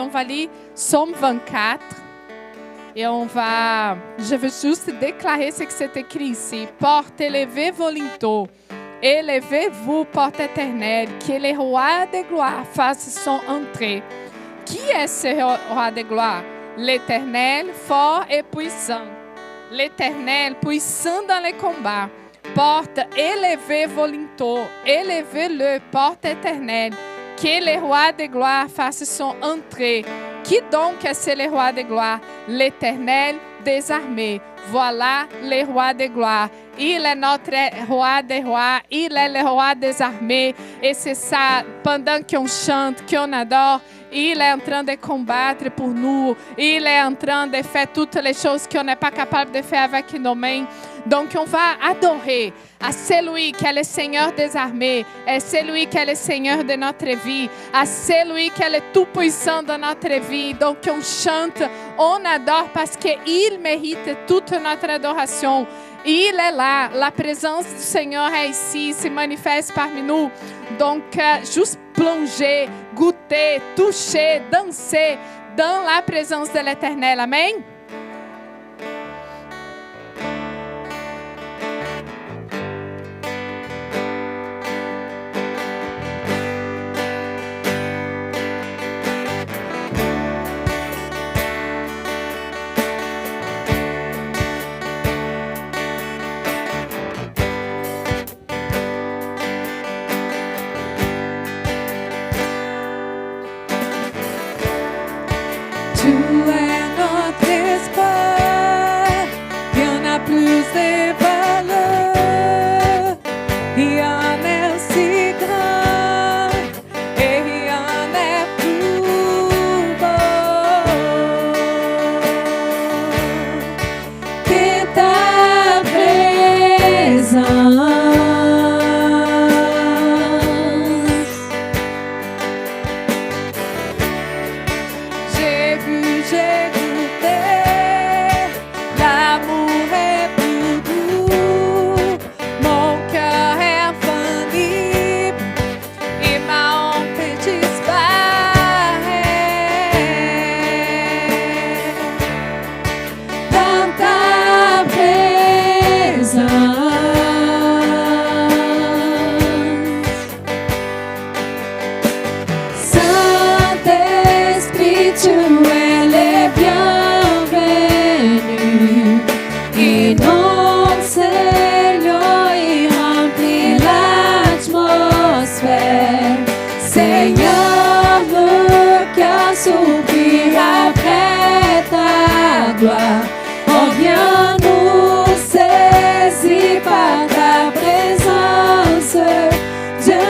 on va lire Psaume 24. Et je veux juste déclarer ce que c'est écrit ici. Porte, élevez vos linteaux. Élevez-vous, porte éternelle, que le roi de gloire fasse son entrée. Qui est ce roi de gloire? L'Éternel, fort et puissant. L'Éternel, puissant dans les combats. Porte, élevez vos linteaux. Élevez-le, porte éternelle. Que le roi de gloire fasse son entrée. Qui donc est le roi de gloire? L'Éternel des armées. Voilà le roi de gloire. Il est notre roi des rois. Il est le roi des armées. Et c'est ça, pendant qu'on chante, qu'on adore, il est en train de combattre pour nous. Il est en train de faire toutes les choses qu'on n'est pas capable de faire avec nos mains. Donc, on va adorer à celui qui est le Seigneur des armées, à celui qui est le Seigneur de notre vie, à celui qui est le Tout-Puissant de notre vie. Donc, on chante, on adore parce qu'il mérite toute notre adoration. Il est là, la présence du Seigneur est ici, se manifeste parmi nous. Donc, juste plonger, goûter, toucher, danser dans la présence de l'Éternel. Amen. Tu es notre espoir, rien n'a plus de valeur, rien n'est si grand et rien n'est plus beau que ta présence. J'ai goûté, l'amour est plus doux, mon cœur est infini et ma honte disparaît. Dans ta présence, Saint-Esprit, tu es bienvenue, inonde ce lieu et remplit l'atmosphère. Seigneur, le cœur soupire après ta gloire. On vient nous saisir par ta présence, Dieu.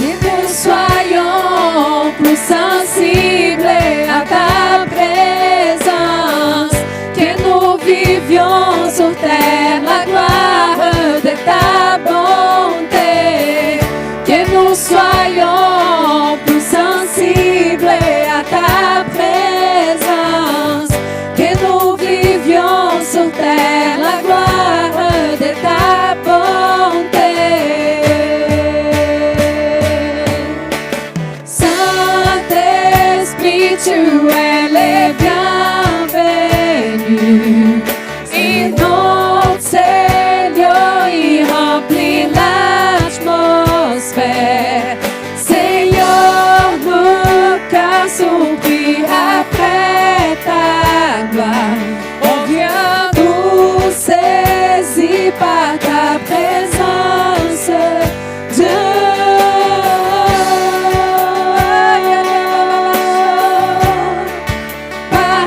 Et que soyons plus sensibles à ta présence, que nous vivions sur terre la gloire de ta bonté, que nous soyons plus sensibles à ta présence, que nous vivions sur terre la gloire de ta bonté. Saint-Esprit, tu es le bienvenu, inonde ces lieux et remplit l'atmosphère. Seigneur, nos cœurs soupirent après ta gloire. On vient nous saisir par ta présence, Dieu. Par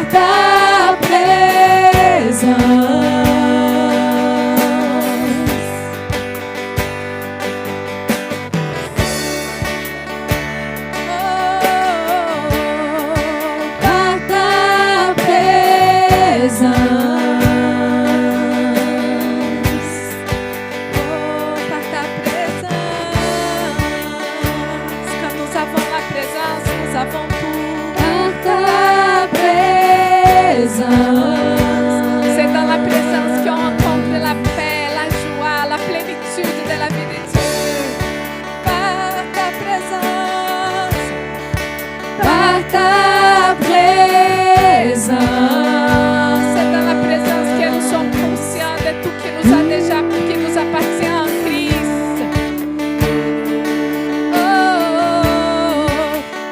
C'est dans la présence qu'on rencontre la paix, la joie, la plénitude de la vie de Dieu. Par ta présence. Par ta présence. C'est dans la présence que nous sommes conscients de tout qui nous a déjà, qui nous appartient en Christ. Oh,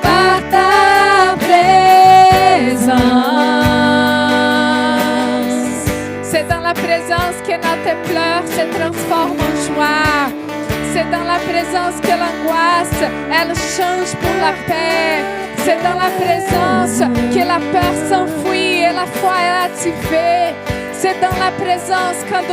par ta présence. c'est dans la présence que notre pleurs se transforment en joie. C'est dans la présence que l'angoisse, elle change pour la paix. C'est dans la présence que la peur s'enfuit et la foi est activée. C'est dans la présence quand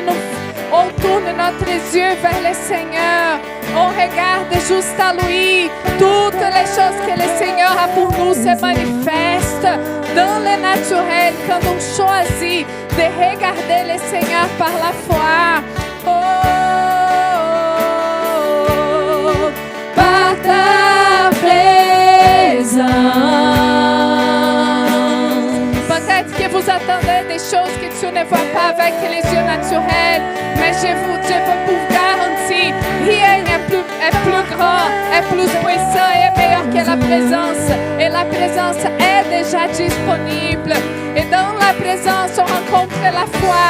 on tourne notre yeux vers le Seigneur. On regarde juste à lui. Toutes les choses que le Seigneur a pour nous se manifestent dans le naturel quand on choisit de regarder le Seigneur par la foi. Oh, par ta présence. Peut-être que vous attendez des choses que tu ne vois pas avec les yeux naturels, mais je veux vous garantir, rien n'est plus grand, est plus puissant et meilleur que la présence. Et la présence est déjà disponible. Et dans la présence, on rencontre la foi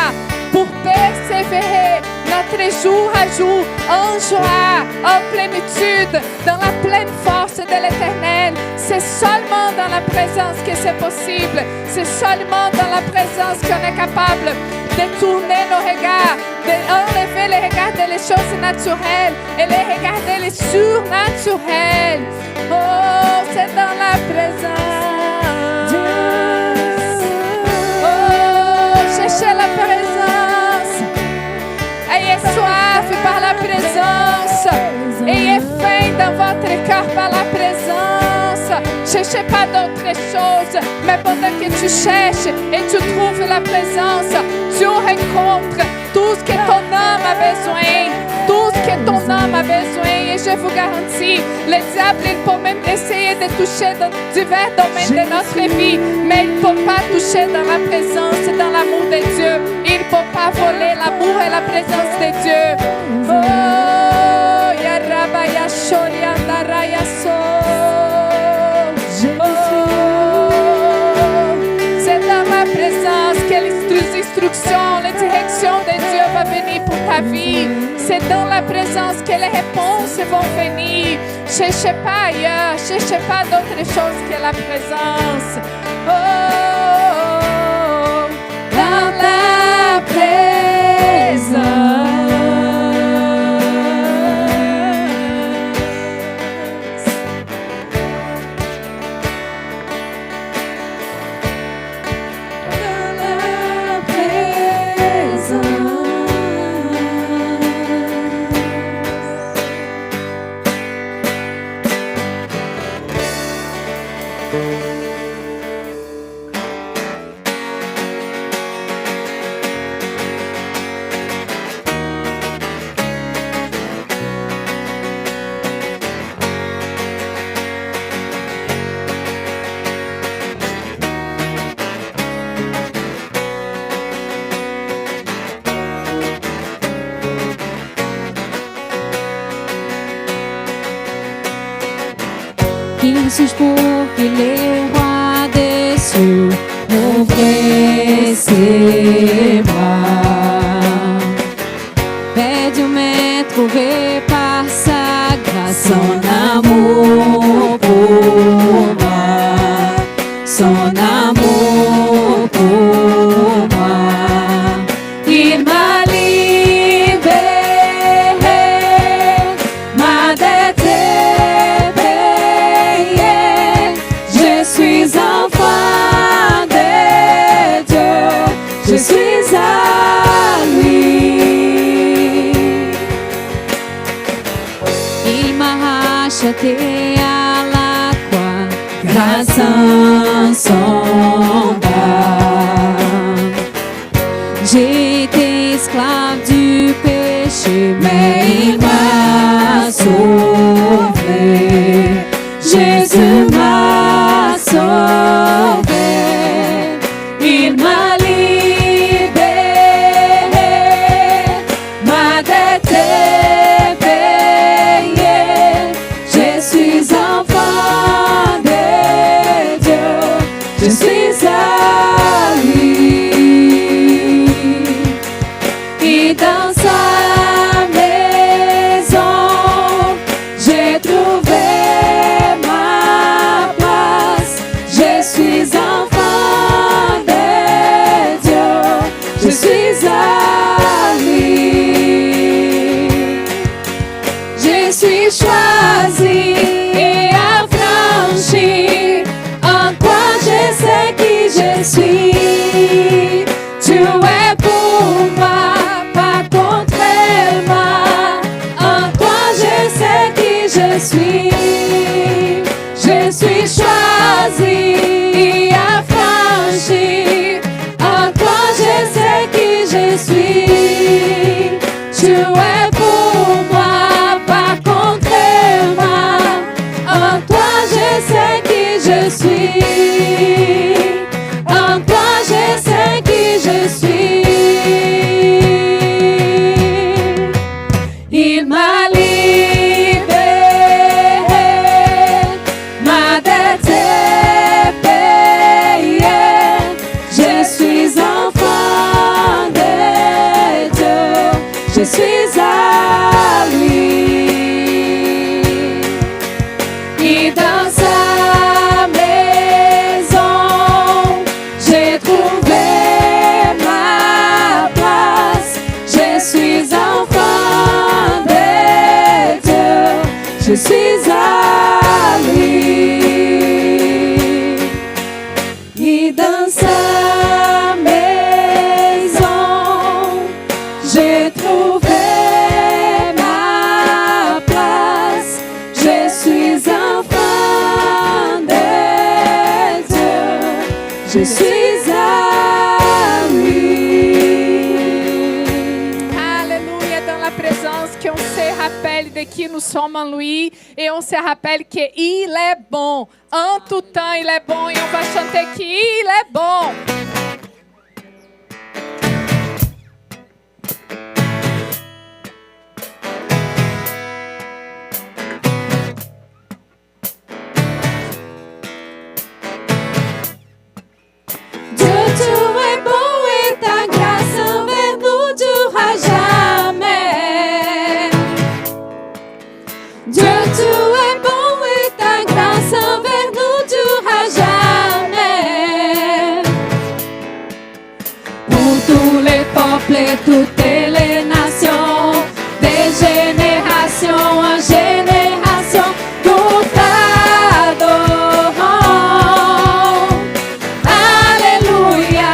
pour persévérer notre jour à jour en joie, en plénitude, dans la pleine force de l'Éternel. C'est seulement dans la présence que c'est possible. C'est seulement dans la présence qu'on est capable de tourner nos regards, d'enlever les regards des choses naturelles et les regarder les surnaturels. Oh, c'est dans la présence. Oh, cherchez la présence. Ayez soif par la présence. Ayez faim dans votre cœur par la présence. Cherchez pas d'autres choses, mais pendant que tu cherches et tu trouves la présence, tu rencontres tout ce que ton âme a besoin. Tout ce que ton âme a besoin. Et je vous garantis, le diable, il peut même essayer de toucher dans divers domaines de notre vie, mais il ne peut pas toucher dans la présence et dans l'amour de Dieu. Il ne peut pas voler l'amour et la présence de Dieu. Oh, Yarabaya Shoriandaraya So. C'est dans la présence que les instructions, les directions de Dieu vont venir pour ta vie. C'est dans la présence que les réponses vont venir. Cherchez pas ailleurs, cherchez pas d'autre chose que la présence. Oh, dans la présence. Qu'il pour qu'il les rois des cieux ouvrir ses bras. Près du maître trouvé par sa grâce, son amour pour moi, son amour pour moi. Il m'a libéré, m'a dette est payée. Je suis enfant de Dieu, je suis à lui. Il m'a racheté à la croix grâce à son je suis à lui. Et dans sa maison, j'ai trouvé ma place. Je suis enfant de Dieu, je suis à lui. Je suis choisi et affranchi. En toi je sais qui je suis. Tu es pour moi, pas contre moi. En toi je sais qui je suis. Je suis choisi et affranchi. En toi je sais qui je suis. Tu es pour moi, pas contre moi. En toi je sais qui je suis. En toi je sais qui je suis. Il m'a libéré, ma dette est payée. Je suis enfant de Dieu, je suis à lui. Et dans sa maison, j'ai trouvé ma place. Je suis enfant de Dieu, je suis à lui. Et dans sa maison, j'ai trouvé ma place. Je suis enfant de Dieu, je suis à lui. Alléluia, dans la présence, qu'on se rappelle de qui nous sommes en lui et on se rappelle qu'il est bon. En tout temps, il est bon et on va chanter qu'il est bon. Dieu, tu es bon et ta grâce envers nous durera jamais. Dieu, tu es bon et ta grâce envers nous durera jamais. Pour tous les peuples et toutes les nations, des générations en génération, nous t'adorons. Alléluia,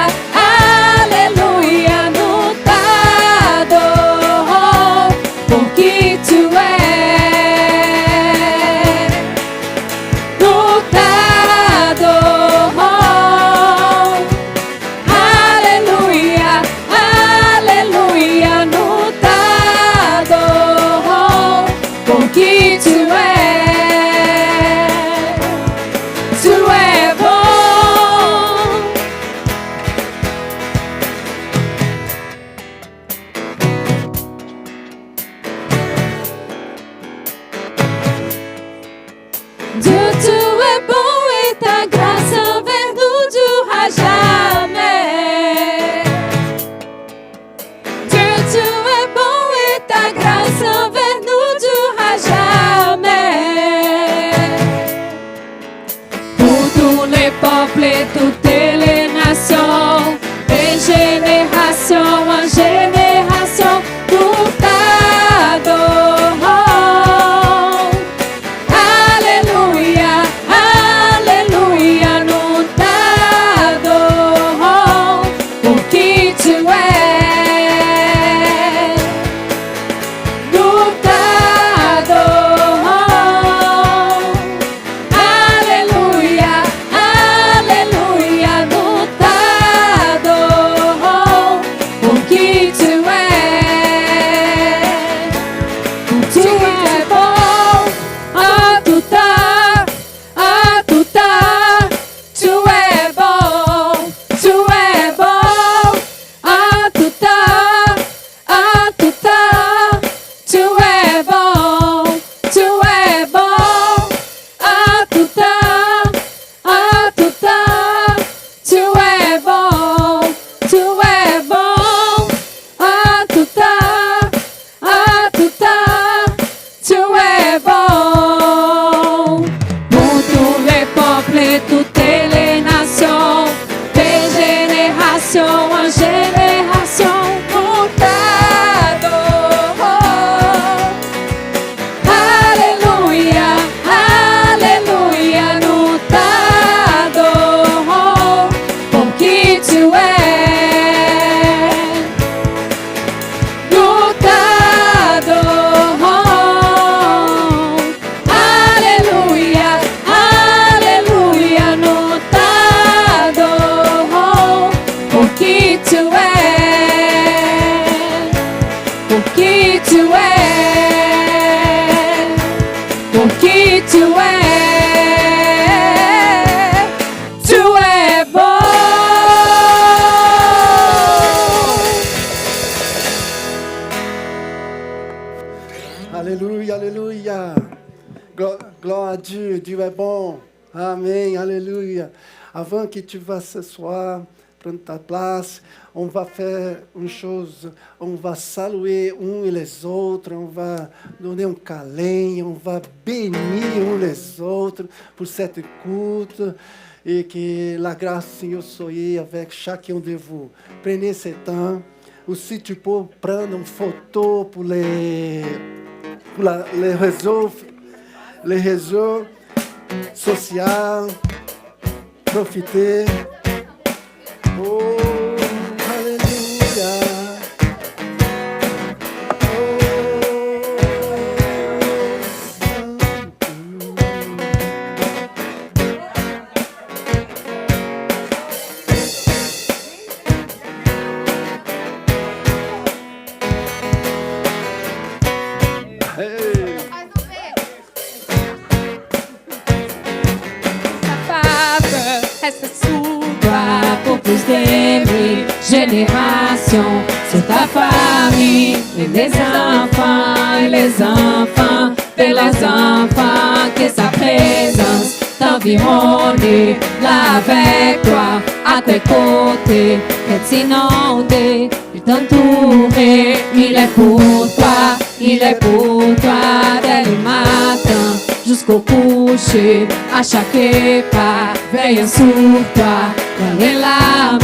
Alléluia, nous t'adorons pour qui tu es. Nous t'adorons. Alléluia, Alléluia, nous t'adorons pour qui tu es. Tu es bon. Dieu, tu es bon et ta grâce envers nous durera jamais. Dieu, tu es bon et ta grâce envers nous durera jamais. Pour tous les peuples et toutes les nations, des générations en génération, nous t'adorons. Alléluia, Alléluia, nous t'adorons pour qui tu es. Nous t'adorons. Alléluia, Alléluia. Glória a Dieu, Dieu est bon. Amen, alléluia. Avant que tu vas s'asseoir, prendre ta place, on va faire une chose, on va saluer uns et les autres, on va donner un câlin, on va bénir uns les autres pour cette écoute et que la grâce du Seigneur soit avec chacun de vous. Prenez ce temps, ou si tu peux prendre une photo pour les réseaux sociaux, profitez. Oh, alléluia. Resta sua Pour plus d'aimer, génération sur ta famille, et les enfants, et les enfants, que sa présence t'environne, là avec toi, à tes côtés, qu'elle t'inonde, il t'entoure, il est pour toi, dès le matin jusqu'au coucher, à chaque pas, veillant sur toi, dans les larmes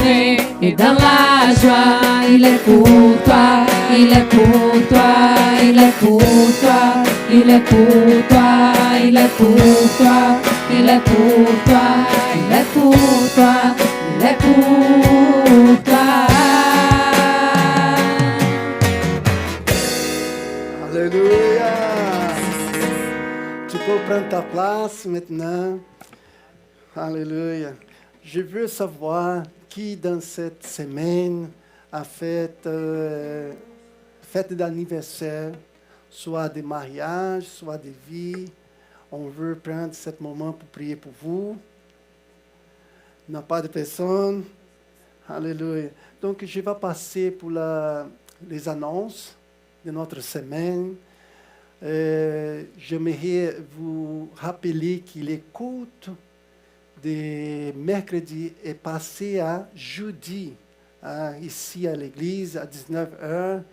et dans la joie, il est pour toi, il est pour toi, il est pour toi, il est pour toi, il est pour toi, il est pour toi, il est pour toi, il est pour toi. Alléluia. Tu peux prendre ta place maintenant. Alléluia. Je veux savoir qui dans cette semaine a fait fête d'anniversaire, soit de mariage, soit de vie. On veut prendre ce moment pour prier pour vous. Il n'y a pas de personne. Alléluia. Donc, je vais passer pour les annonces de notre semaine. J'aimerais vous rappeler que l'écoute de mercredi est passé à jeudi, ici à l'église, à 19h.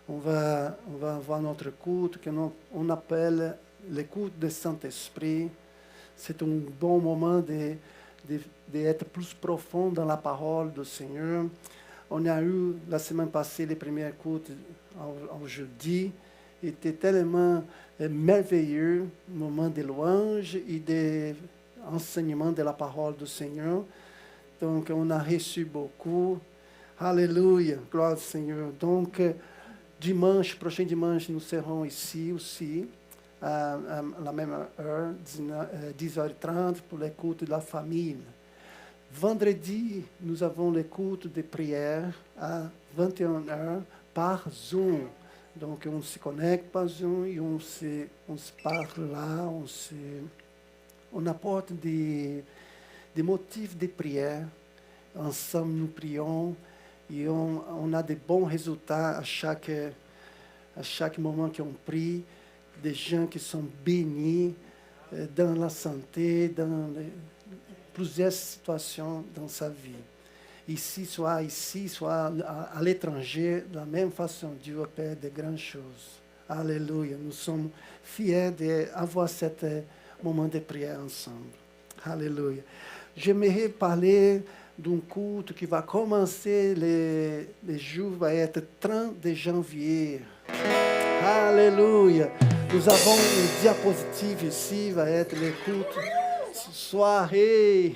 On va avoir notre culte qu'on appelle l'écoute du Saint-Esprit. C'est un bon moment d'être plus profond dans la parole du Seigneur. On a eu la semaine passée les premières écoutes au jeudi. Était tellement merveilleux, moment de louange et d'enseignement de la parole du Seigneur. Donc, on a reçu beaucoup. Alléluia, glória ao Seigneur. Donc, prochain dimanche, nous serons ici aussi, à la même heure, 10h30, pour l'écoute de la famille. Vendredi, nous avons l'écoute de prière à 21h par Zoom. Donc, on se connecte par Zoom et on se parle là, on apporte des motifs de prière. Ensemble, nous prions et on a de bons résultats à chaque moment qu'on prie, des gens qui sont bénis dans la santé, dans plusieurs situations dans sa vie. Ici, soit à l'étranger, de la même façon, Dieu opère de grandes choses. Alléluia. Nous sommes fiers d'avoir ce moment de prière ensemble. Alléluia. J'aimerais parler d'un culte qui va commencer, le jour va être 30 de janvier. Alléluia. Nous avons une diapositive ici, va être le culte soirée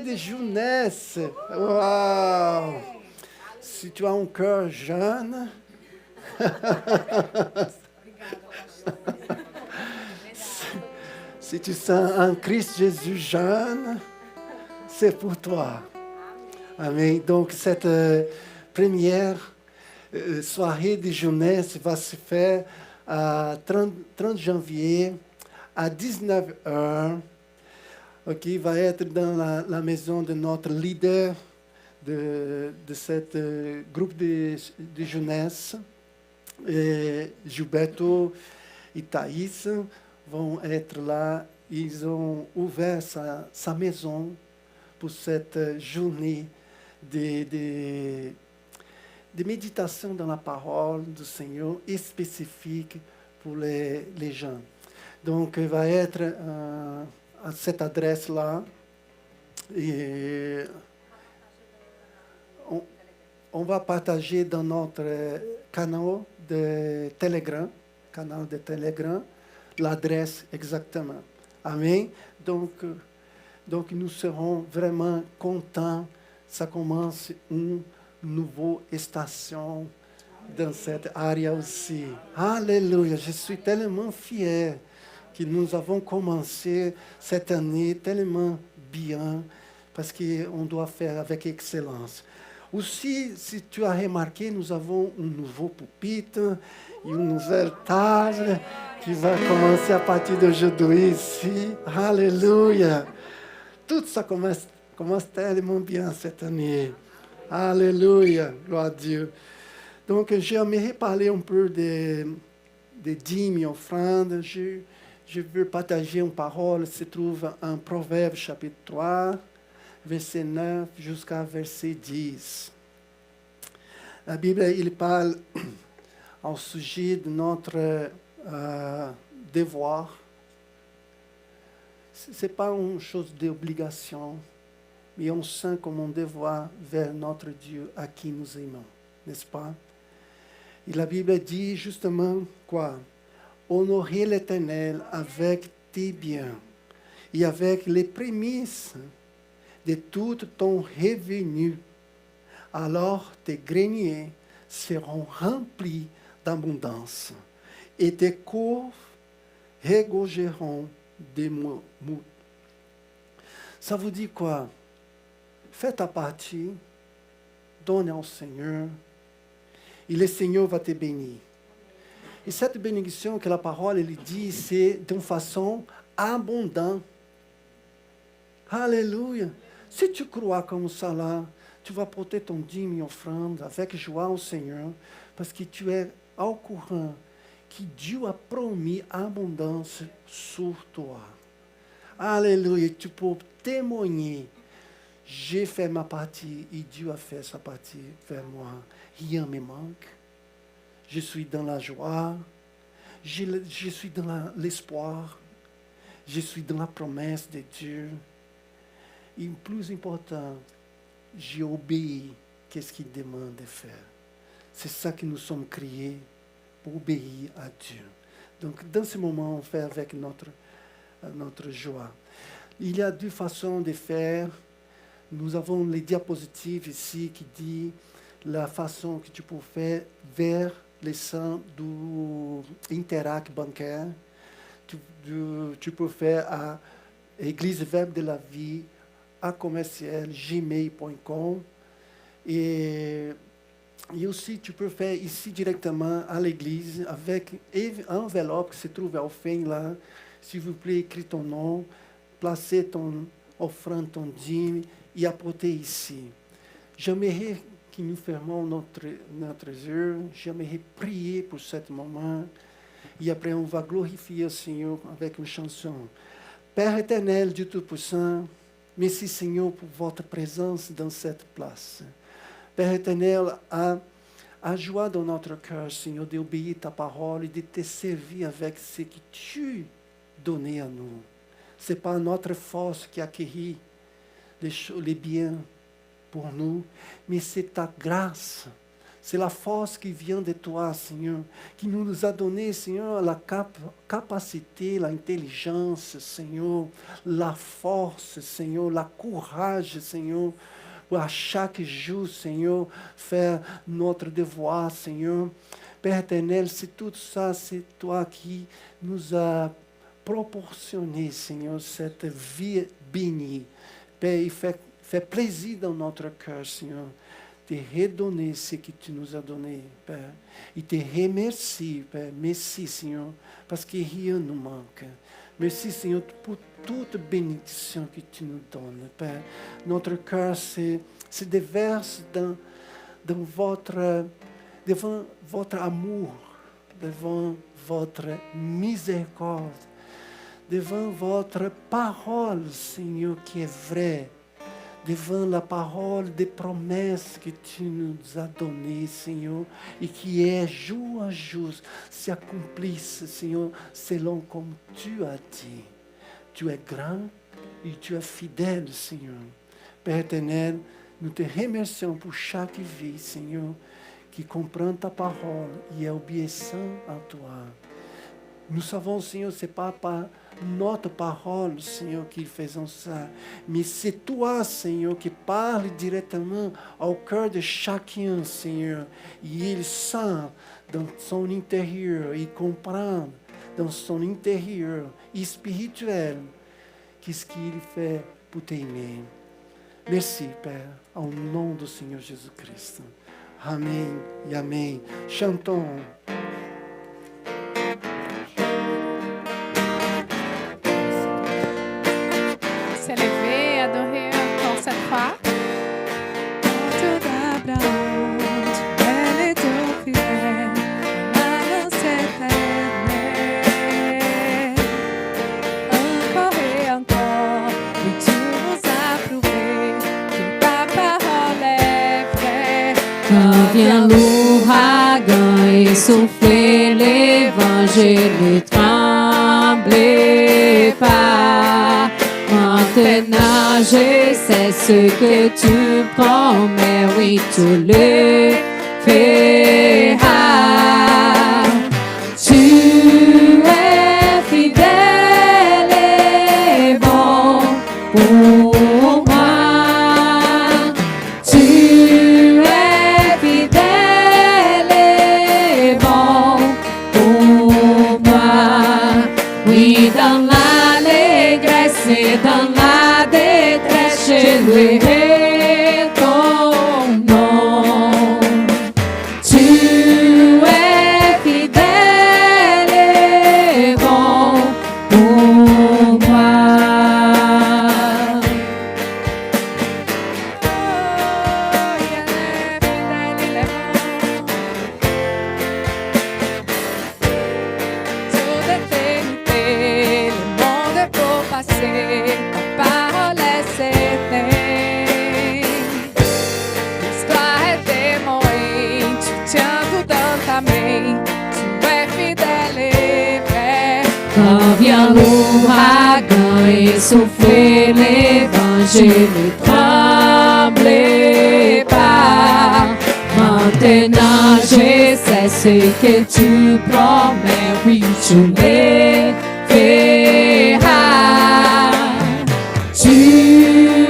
de jeunesse. Uau! Si tu as um cœur jeune, si tu sens un Christ Jésus jeune, c'est pour toi. Amen. Donc, cette première soirée de jeunesse va se faire à 30 janvier à 19h. qui va être dans la maison de notre leader de cette groupe de jeunesse, Gilberto e Thaís. vont être là. Ils ont ouvert sa maison pour cette journée de méditation dans la parole du Seigneur et spécifique pour les gens. Donc, il va être à cette adresse-là. Et on va partager dans notre canal de Telegram, l'adresse exactement. Amen. Donc, nous serons vraiment contents. Ça commence une nouvelle station dans cette área aussi. Alléluia. Je suis tellement fier que nous avons commencé cette année tellement bien, parce qu'on doit faire avec excellence. Aussi, si tu as remarqué, nous avons un nouveau pupitre et une nouvelle table qui va commencer à partir d'aujourd'hui ici. Alléluia. Tout ça commence tellement bien cette année. Alléluia. Gloire à Dieu. Donc, j'aimerais parler un peu de dîmes et offrandes. Je veux partager une parole, se trouve en Proverbe chapitre 3, verset 9 jusqu'à verset 10. La Bible, il parle au sujet de notre devoir. Ce n'est pas une chose d'obligation, mais on sent comme un devoir vers notre Dieu à qui nous aimons, n'est-ce pas? Et la Bible dit justement quoi? Honorer l'Éternel avec tes biens et avec les prémices de tout ton revenu. Alors tes greniers seront remplis d'abondance et tes cours regorgeront de mou. Ça vous dit quoi? Fais ta partie, donne ao Seigneur, et le Seigneur va te bénir. Et cette bénédiction que la parole ele dit, c'est d'une façon abondante. Alléluia. Si tu crois comme ça là, tu vas porter ton dîme et offrande avec joie au Seigneur, parce que tu es au courant que Dieu a promis abondance sur toi. Alléluia. Tu peux témoigner. J'ai fait ma partie et Dieu a fait sa partie vers moi. Rien ne me manque. Je suis dans la joie. Je suis dans l'espoir. Je suis dans la promesse de Dieu. Et le plus important, j'ai obéi à ce qu'il demande de faire. C'est ça que nous sommes créés, pour obéir à Dieu. Donc, dans ce moment, on fait avec notre joie. Il y a deux façons de faire. Nous avons les diapositives ici qui disent la façon que tu peux faire vers les centres du Interac bancaire. Tu peux faire à Église Verbe de la Vie, à commercial gmail.com. Et aussi, tu peux faire ici directement à l'église avec une enveloppe qui se trouve au fin là. S'il vous plaît, écris ton nom, placez ton offrande, ton dîme et apportez ici. J'aimerais que nous fermons notre yeux. J'aimerais prier pour ce moment. Et après, on va glorifier le Seigneur avec une chanson. Père éternel, Dieu Tout-Puissant, merci Seigneur pour votre présence dans cette place. Père éternel, a joie dans notre cœur, Seigneur, d'obéir ta parole et de te servir avec ce que tu donnais à nous. Ce n'est pas notre force qui acquérit les biens pour nous, mais c'est ta grâce. C'est la force qui vient de toi, Seigneur, qui nous a donné, Seigneur, la capacité, l'intelligence, Seigneur, la force, Seigneur, la courage, Seigneur, pour à chaque jour, Seigneur, faire notre devoir, Seigneur. Père éternel, c'est tout ça, c'est toi qui nous as proportionné, Seigneur, cette vie bénie. Père, il fait plaisir dans notre cœur, Seigneur, te redonner ce que tu nous as donné, Père. Et te remercier, Père. Merci, Seigneur, parce que rien ne manque. Merci, Seigneur, pour toute bénédiction que tu nous donnes, Père. Notre cœur se déverse devant votre amour, devant votre miséricorde, devant votre parole, Seigneur, qui est vraie, devant la parole des promesses que tu nous as données, Seigneur, et qui est jour à jour, s'accomplissent, Seigneur, selon comme tu as dit. Tu es grand et tu es fidèle, Seigneur. Père éternel, nous te remercions pour chaque vie, Seigneur, qui comprend ta parole et est obéissant à toi. Nous savons, Seigneur, ce n'est pas par notre parole, Seigneur, qui faisons ça, mais c'est toi, Seigneur, qui parle directement au cœur de chacun, Seigneur. Et il sent dans son intérieur, il comprend dans son intérieur spirituel qu'est-ce qu'il fait pour t'aimer. Merci, Père, au nom du Seigneur Jésus-Christ. Amém e amém. Chantons. S'élever, adorer encore cette fois. Tout Abraham, elle est tout fidèle, la éternelle. Encore et encore, oui, tu nous as prouvé que ta parole est vraie. Quand vient l'ouragan et souffler l'évangile, ne tremblez pas. Maintenant, je sais ce que tu promets, oui, tu le feras. Tu es fidèle et bon pour moi. Tu es fidèle et bon pour moi. Oui, dans l'allégresse et dans la détresse, je louerai ton nom. Tu es fidèle et bon pour moi. Oh, il est fidèle, il est bon. Toute éternité, le monde est beau passer, ta parole est certaine. L'histoire est témoin, tu tiens tout dans ta main, tu es fidèle et vrai. Quand vient l'ouragan et souffler l'évangile, ne tremblez pas. Maintenant, je sais ce que tu promets, oui, tu le feras. Tu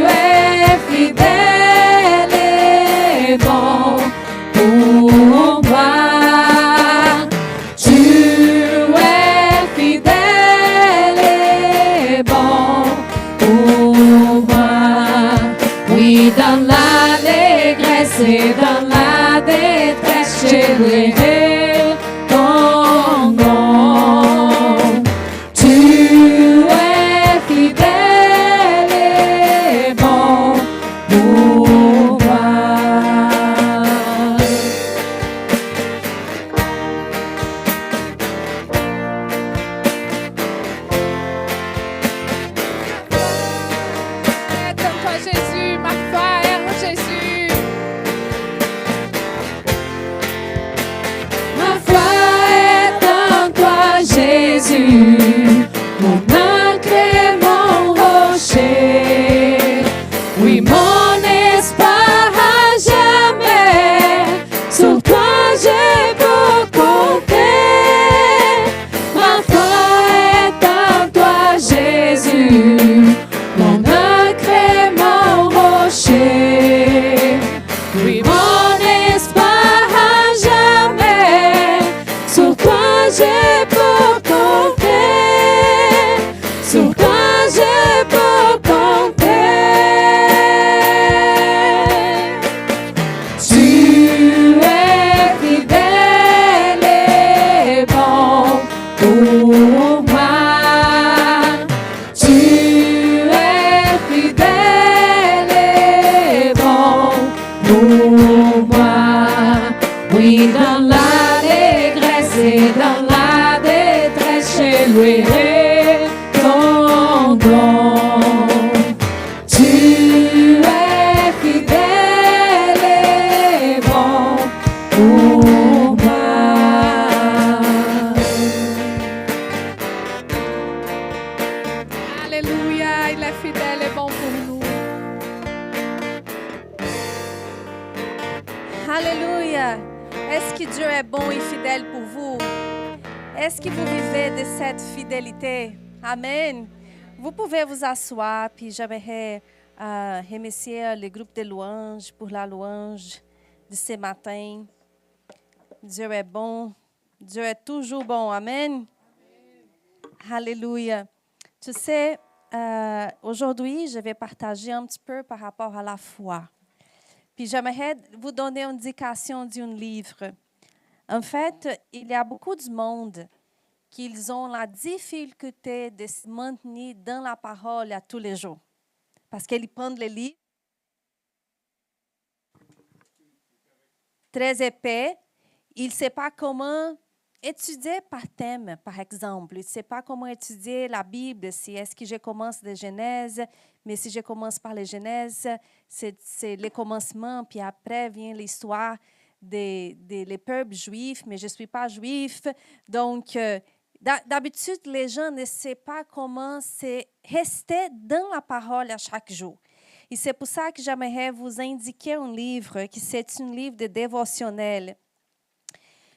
es fidèle et bon pour moi. Tu es fidèle et bon pour moi. Oui, dans l'allégresse et dans la détresse, je louerai ton nom. Tu es fidèle et bon pour moi. Donne-toi Jésus, ma foi est en Jésus. Ma foi est en toi, Jésus, mon ancre et mon rocher. Oui, mon espoir à jamais, sur toi je peux compter. Ma foi est en toi, Jésus, mon ancre et mon rocher. Oui, mon espoir à jamais, sur toi je peux compter. Alléluia. Est-ce que Dieu est bon et fidèle pour vous? Est-ce que vous vivez de cette fidélité? Amen. Vous pouvez vous asseoir, puis j'aimerais remercier le groupe de louanges pour la louange de ce matin. Dieu est bon. Dieu est toujours bon. Amen. Alléluia. Tu sais, aujourd'hui, je vais partager un petit peu par rapport à la foi. Puis j'aimerais vous donner une indication d'un livre. En fait, il y a beaucoup de monde qui ont la difficulté de se maintenir dans la parole à tous les jours. Parce qu'ils prennent les livres très épais. Ils ne savent pas comment étudier par thème, par exemple. Ils ne savent pas comment étudier la Bible. Si est-ce que je commence de Genèse, mais si je commence par les Genèse, c'est le commencement, puis après vient l'histoire des peuples juifs, mais je ne suis pas juif. Donc, d'habitude, les gens ne savent pas comment rester dans la parole à chaque jour. Et c'est pour ça que j'aimerais vous indiquer un livre, qui c'est un livre de dévotionnel.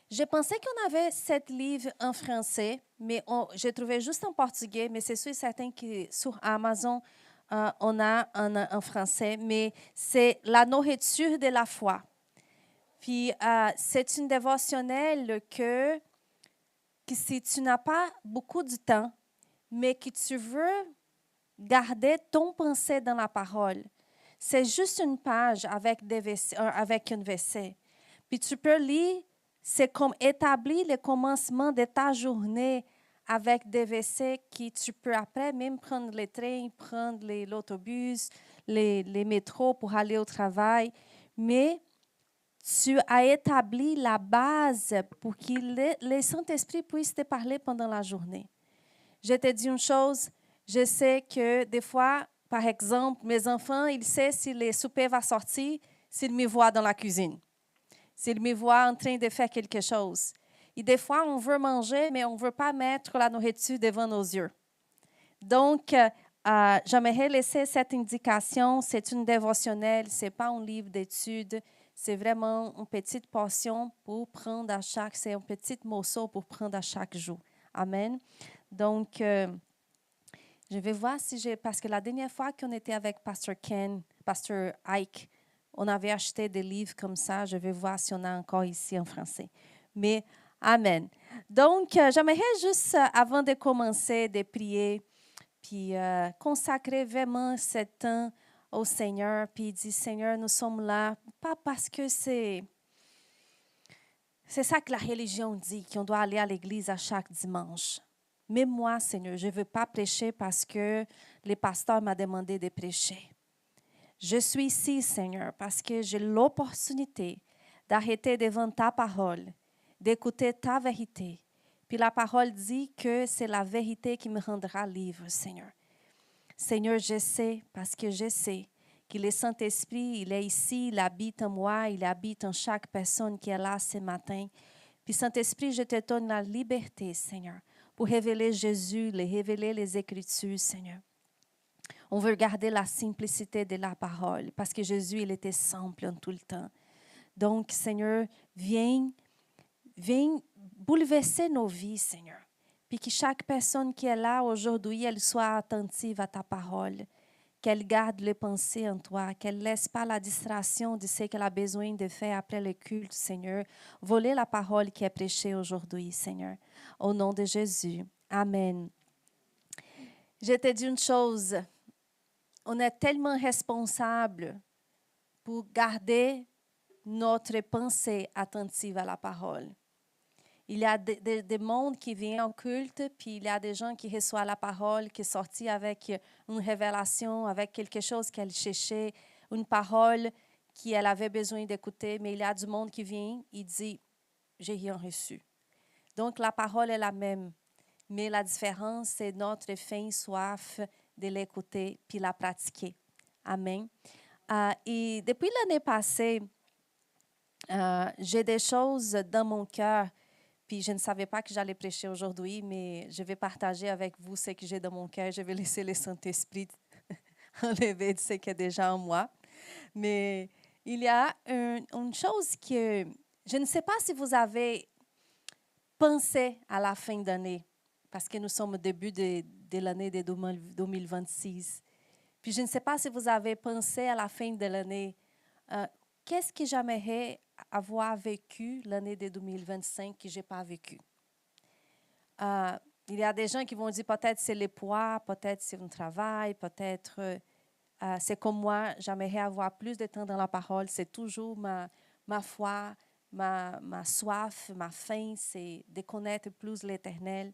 Je pensais qu'on avait 7 livres en français, mais j'ai trouvé juste en portugais, mais c'est sûr et certain que sur Amazon, on a en français, mais c'est La nourriture de la foi. Puis, c'est une dévotionnelle que si tu n'as pas beaucoup de temps, mais que tu veux garder ton pensée dans la parole, c'est juste une page avec un verset. Puis, tu peux lire. C'est comme établir le commencement de ta journée avec des versets que tu peux après même prendre les trains, prendre l'autobus, les métros pour aller au travail. Mais tu as établi la base pour que le Saint-Esprit puisse te parler pendant la journée. Je te dis une chose, je sais que des fois, par exemple, mes enfants, ils savent si le souper va sortir, s'ils me voient dans la cuisine. S'ils me voient en train de faire quelque chose. Et des fois, on veut manger, mais on ne veut pas mettre la nourriture devant nos yeux. Donc, j'aimerais laisser cette indication. C'est une dévotionnelle, ce n'est pas un livre d'études. C'est vraiment une petite portion pour prendre à chaque, c'est un petit morceau pour prendre à chaque jour. Amen. Donc, je vais voir si parce que la dernière fois qu'on était avec Pasteur Ken, Pasteur Ike, on avait acheté des livres comme ça. Je vais voir si on a encore ici en français. Mais, amen. Donc, j'aimerais juste, avant de commencer, de prier, puis consacrer vraiment ce temps au Seigneur, puis dire, Seigneur, nous sommes là, pas parce que c'est ça que la religion dit, qu'on doit aller à l'église à chaque dimanche. Mais moi, Seigneur, je ne veux pas prêcher parce que le pasteur m'a demandé de prêcher. Je suis ici, Seigneur, parce que j'ai l'opportunité d'arrêter devant ta parole, d'écouter ta vérité. Puis la parole dit que c'est la vérité qui me rendra libre, Seigneur. Seigneur, je sais, parce que je sais que le Saint-Esprit, il est ici, il habite en moi, il habite en chaque personne qui est là ce matin. Puis Saint-Esprit, je te donne la liberté, Seigneur, pour révéler Jésus, révéler les Écritures, Seigneur. On veut garder la simplicité de la parole parce que Jésus, il était simple en tout le temps. Donc, Seigneur, viens bouleverser nos vies, Seigneur. Puis que chaque personne qui est là aujourd'hui, elle soit attentive à ta parole. Qu'elle garde les pensées en toi, qu'elle ne laisse pas la distraction de ce qu'elle a besoin de faire après le culte, Seigneur. Voler la parole qui est prêchée aujourd'hui, Seigneur. Au nom de Jésus. Amen. Je te dis une chose. On est tellement responsable pour garder notre pensée attentive à la parole. Il y a des mondes qui viennent en culte, puis il y a des gens qui reçoivent la parole, qui sont sortis avec une révélation, avec quelque chose qu'elle cherchait, une parole qu'elle avait besoin d'écouter, mais il y a du monde qui vient et dit « j'ai rien reçu ». Donc la parole est la même, mais la différence, c'est notre faim, soif de l'écouter puis la pratiquer. Amen. Et depuis l'année passée, j'ai des choses dans mon cœur, puis je ne savais pas que j'allais prêcher aujourd'hui, mais je vais partager avec vous ce que j'ai dans mon cœur. Je vais laisser le Saint-Esprit enlever de ce qui est déjà en moi. Mais il y a une chose que je ne sais pas si vous avez pensé à la fin d'année, parce que nous sommes au début de l'année de 2026. Puis je ne sais pas si vous avez pensé à la fin de l'année, qu'est-ce que j'aimerais avoir vécu l'année de 2025 que je n'ai pas vécu? Il y a des gens qui vont dire peut-être c'est les poids, peut-être c'est un travail, peut-être c'est comme moi, j'aimerais avoir plus de temps dans la parole. C'est toujours ma foi, ma soif, ma faim, c'est de connaître plus l'Éternel.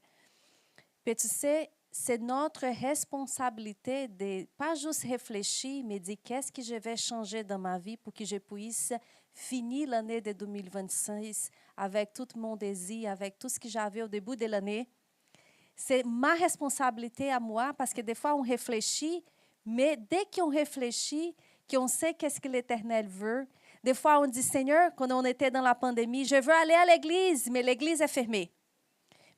Puis tu sais, c'est notre responsabilité de pas juste réfléchir, mais de qu'est-ce que je vais changer dans ma vie pour que je puisse finir l'année de 2026 avec tout mon désir, avec tout ce que j'avais au début de l'année. C'est ma responsabilité à moi parce que des fois on réfléchit, mais dès qu'on réfléchit, qu'on sait qu'est-ce que l'Éternel veut, des fois on dit, Seigneur, quand on était dans la pandémie, je veux aller à l'église, mais l'église est fermée.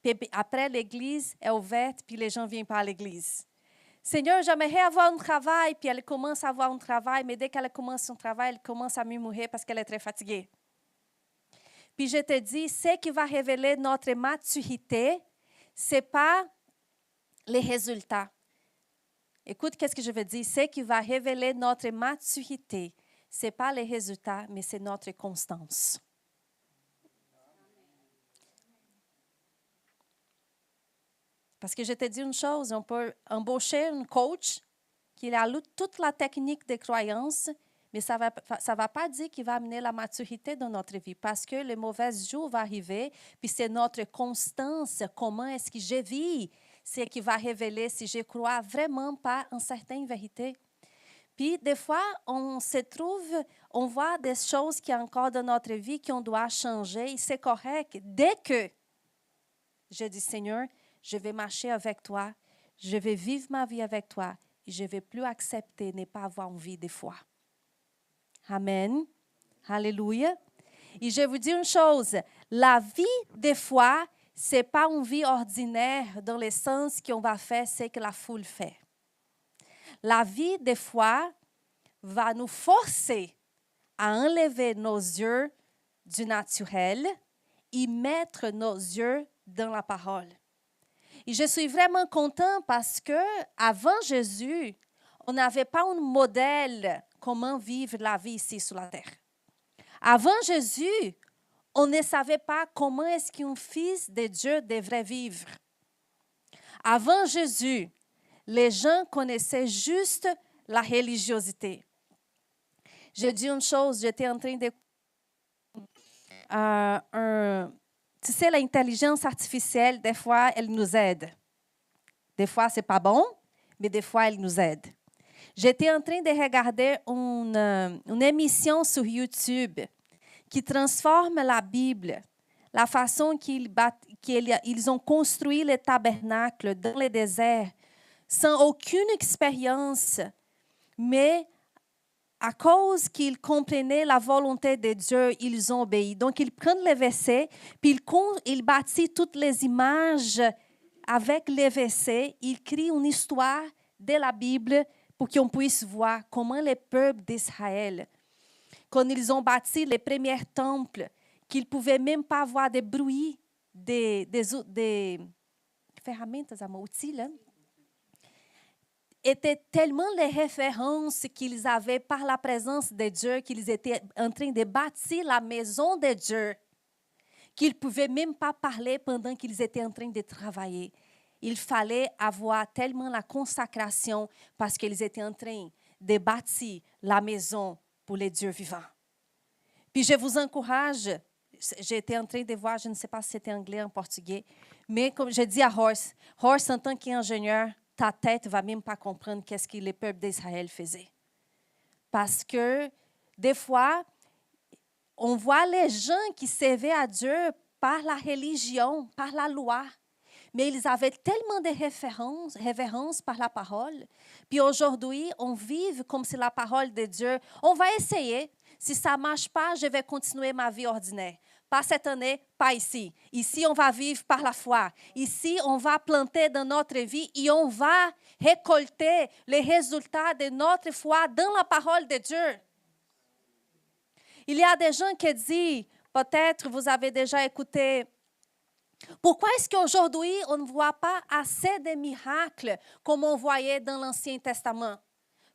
Puis après, l'église est ouverte, puis les gens ne viennent pas à l'église. Seigneur, j'aimerais avoir un travail, puis elle commence à avoir un travail, mais dès qu'elle commence son travail, elle commence à murmurer parce qu'elle est très fatiguée. Puis je te dis, ce qui va révéler notre maturité, ce n'est pas les résultats. Écoute, qu'est-ce que je veux dire? Ce qui va révéler notre maturité, ce n'est pas les résultats, mais c'est notre constance. Parce que je te dis une chose, on peut embaucher un coach qui a toute la technique de croyance, mais ça va pas dire qu'il va amener la maturité dans notre vie. Parce que le mauvais jour va arriver, puis c'est notre constance, comment est-ce que je vis, c'est qui va révéler si je crois vraiment pas en certaines vérités. Puis des fois, on voit des choses qui sont encore dans notre vie qu'on doit changer, et c'est correct. Dès que je dis, Seigneur, je vais marcher avec toi, je vais vivre ma vie avec toi et je ne vais plus accepter ne pas avoir envie des fois. Amen. Alléluia. Et je vous dis une chose, la vie des fois, ce n'est pas une vie ordinaire dans le sens qu'on va faire ce que la foule fait. La vie des fois va nous forcer à enlever nos yeux du naturel et mettre nos yeux dans la parole. Et je suis vraiment content parce que avant Jésus, on n'avait pas un modèle comment vivre la vie ici sur la terre. Avant Jésus, on ne savait pas comment est-ce qu'un fils de Dieu devrait vivre. Avant Jésus, les gens connaissaient juste la religiosité. Je dis une chose, j'étais en train de... Tu sais, l'intelligence artificielle, des fois, elle nous aide. Des fois, ce n'est pas bon, mais des fois, elle nous aide. J'étais en train de regarder une émission sur YouTube qui transforme la Bible, la façon qu'ils ont construit le tabernacle dans le désert, sans aucune expérience, mais à cause qu'ils comprenaient la volonté de Dieu, ils ont obéi. Donc, ils prennent les versets, puis ils bâtissent toutes les images avec les versets. Ils créent une histoire de la Bible pour qu'on puisse voir comment le peuple d'Israël, quand ils ont bâti les premiers temples, qu'ils ne pouvaient même pas avoir de bruit, des ferramentas, outils, là, étaient tellement les références qu'ils avaient par la présence de Dieu, qu'ils étaient en train de bâtir la maison de Dieu, qu'ils ne pouvaient même pas parler pendant qu'ils étaient en train de travailler. Il fallait avoir tellement la consacration parce qu'ils étaient en train de bâtir la maison pour les dieux vivants. Puis je vous encourage, j'étais en train de voir, je ne sais pas si c'était anglais ou en portugais, mais comme je dis à Horst, en tant qu'ingénieur, ta tête ne va même pas comprendre qu'est-ce que le peuple d'Israël faisait. Parce que des fois, on voit les gens qui servaient à Dieu par la religion, par la loi. Mais ils avaient tellement de révérences par la parole. Puis aujourd'hui, on vit comme si la parole de Dieu, on va essayer. Si ça ne marche pas, je vais continuer ma vie ordinaire. Pas cette année, pas ici. Ici, on va vivre par la foi. Ici, on va planter dans notre vie et on va récolter les résultats de notre foi dans la parole de Dieu. Il y a des gens qui disent, peut-être vous avez déjà écouté, pourquoi est-ce qu'aujourd'hui on ne voit pas assez de miracles comme on voyait dans l'Ancien Testament?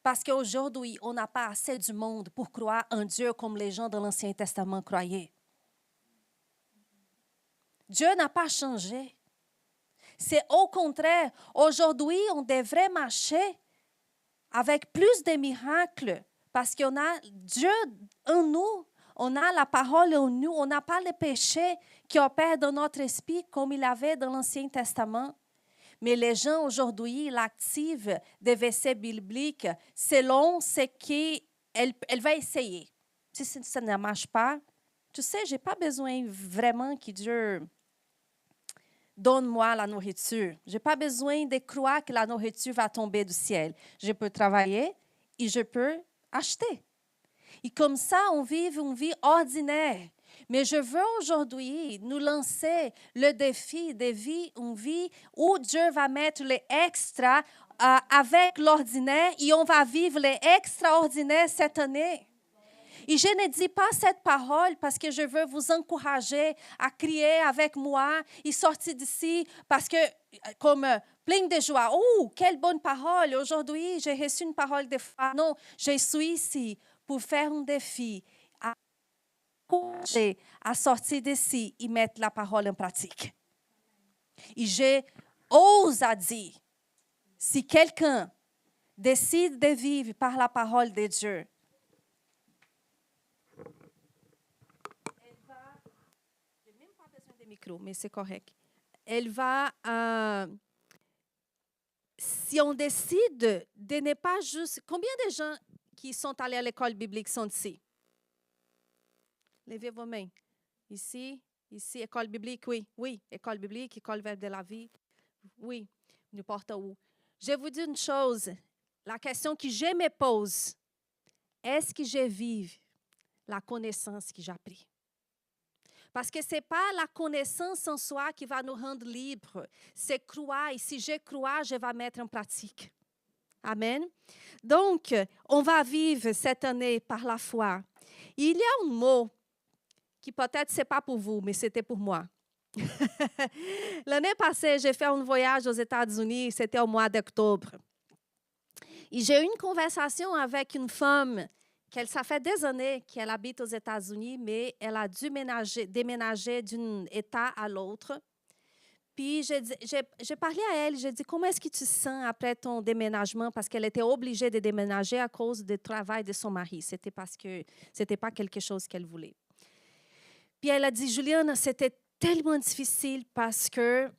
Parce qu'aujourd'hui, on n'a pas assez du monde pour croire en Dieu comme les gens de l'Ancien Testament croyaient. Dieu n'a pas changé. C'est au contraire, aujourd'hui, on devrait marcher avec plus de miracles parce qu'on a Dieu en nous, on a la parole en nous, on n'a pas le péché qui opère dans notre esprit comme il avait dans l'Ancien Testament. Mais les gens aujourd'hui, ils activent des versets bibliques selon ce qu'elle va essayer. Si ça ne marche pas, tu sais, je n'ai pas besoin vraiment que Dieu donne-moi la nourriture. Je n'ai pas besoin de croire que la nourriture va tomber du ciel. Je peux travailler et je peux acheter. Et comme ça, on vit une vie ordinaire. Mais je veux aujourd'hui nous lancer le défi de vivre une vie où Dieu va mettre les extras avec l'ordinaire et on va vivre les extraordinaires cette année. Et je ne dis pas cette parole parce que je veux vous encourager à crier avec moi et sortir d'ici parce que, comme plein de joie, « Oh, quelle bonne parole! Aujourd'hui, j'ai reçu une parole de foi. » Non, je suis ici pour faire un défi, à sortir d'ici et mettre la parole en pratique. Et j'ose à dire, si quelqu'un décide de vivre par la parole de Dieu, je n'ai même pas besoin de micro, mais c'est correct. Elle va, si on décide de ne pas juste... Combien de gens qui sont allés à l'école biblique sont ici? Levez vos mains. Ici, école biblique, oui, école biblique, école Verbe de la vie, oui, n'importe où. Je vous dis une chose, la question que je me pose, est-ce que je vis la connaissance que j'ai appris? Parce que ce n'est pas la connaissance en soi qui va nous rendre libres, c'est croire, et si je crois, je vais mettre en pratique. Amen. Donc, on va vivre cette année par la foi. Il y a un mot qui peut-être ce n'est pas pour vous, mais c'était pour moi. L'année passée, j'ai fait un voyage aux États-Unis, c'était au mois d'octobre. Et j'ai eu une conversation avec une femme, ça fait des années qu'elle habite aux États-Unis, mais elle a dû déménager d'un État à l'autre. Puis, j'ai parlé à elle, j'ai dit, comment est-ce que tu te sens après ton déménagement? Parce qu'elle était obligée de déménager à cause du travail de son mari. C'était parce que ce n'était pas quelque chose qu'elle voulait. Puis elle a dit, Juliane, c'était tellement difficile parce qu'il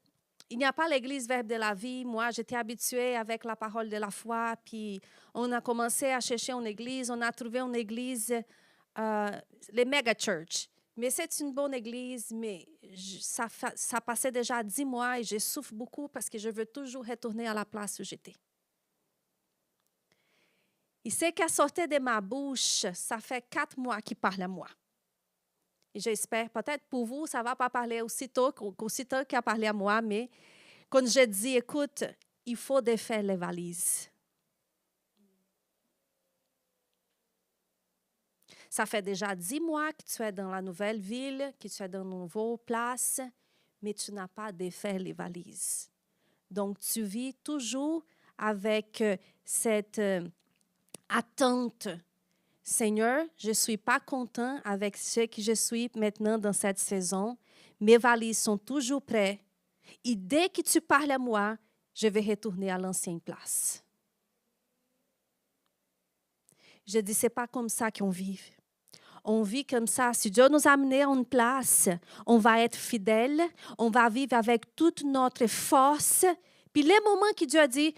n'y a pas l'église Verbe de la vie. Moi, j'étais habituée avec la parole de la foi. Puis on a commencé à chercher une église. On a trouvé une église, les Mega Church. Mais c'est une bonne église, mais ça passait déjà 10 mois et je souffre beaucoup parce que je veux toujours retourner à la place où j'étais. Et ce qui a sorti de ma bouche, ça fait 4 mois qu'il parle à moi. Et j'espère, peut-être pour vous, ça ne va pas parler aussitôt qu'il a parlé à moi, mais quand je dis, écoute, il faut défaire les valises. Ça fait déjà 10 mois que tu es dans la nouvelle ville, que tu es dans une nouvelle place, mais tu n'as pas défait les valises. Donc, tu vis toujours avec cette attente. Seigneur, je ne suis pas content avec ce que je suis maintenant dans cette saison. Mes valises sont toujours prêtes. Et dès que tu parles à moi, je vais retourner à l'ancienne place. Je dis, ce n'est pas comme ça qu'on vit. On vit comme ça. Si Dieu nous a amenés à une place, on va être fidèle, on va vivre avec toute notre force. Puis les moments que Dieu a dit,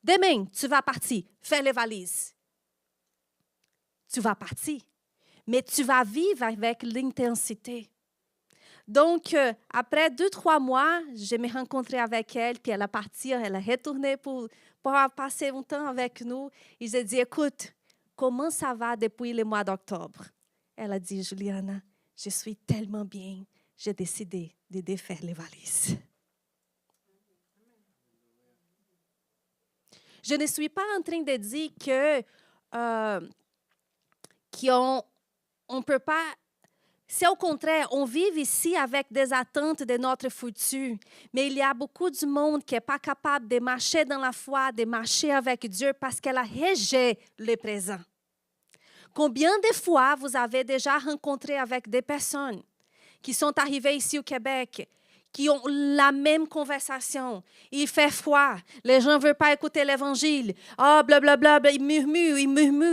demain, tu vas partir, fais les valises. Tu vas partir, mais tu vas vivre avec l'intensité. Donc, après 2-3 mois, je me rencontré avec elle, puis elle est partie, elle est retournée pour passer un temps avec nous. Et j'ai dit, écoute, comment ça va depuis le mois d'octobre? Elle a dit, Juliana, je suis tellement bien, j'ai décidé de défaire les valises. Je ne suis pas en train de dire que on ne peut pas... C'est au contraire, on vit ici avec des attentes de notre futur, mais il y a beaucoup de monde qui n'est pas capable de marcher dans la foi, de marcher avec Dieu parce qu'elle a rejeté le présent. Combien de fois vous avez déjà rencontré avec des personnes qui sont arrivées ici au Québec, qui ont la même conversation? Il fait froid, les gens ne veulent pas écouter l'Évangile. Ah, blablabla, ils murmurent,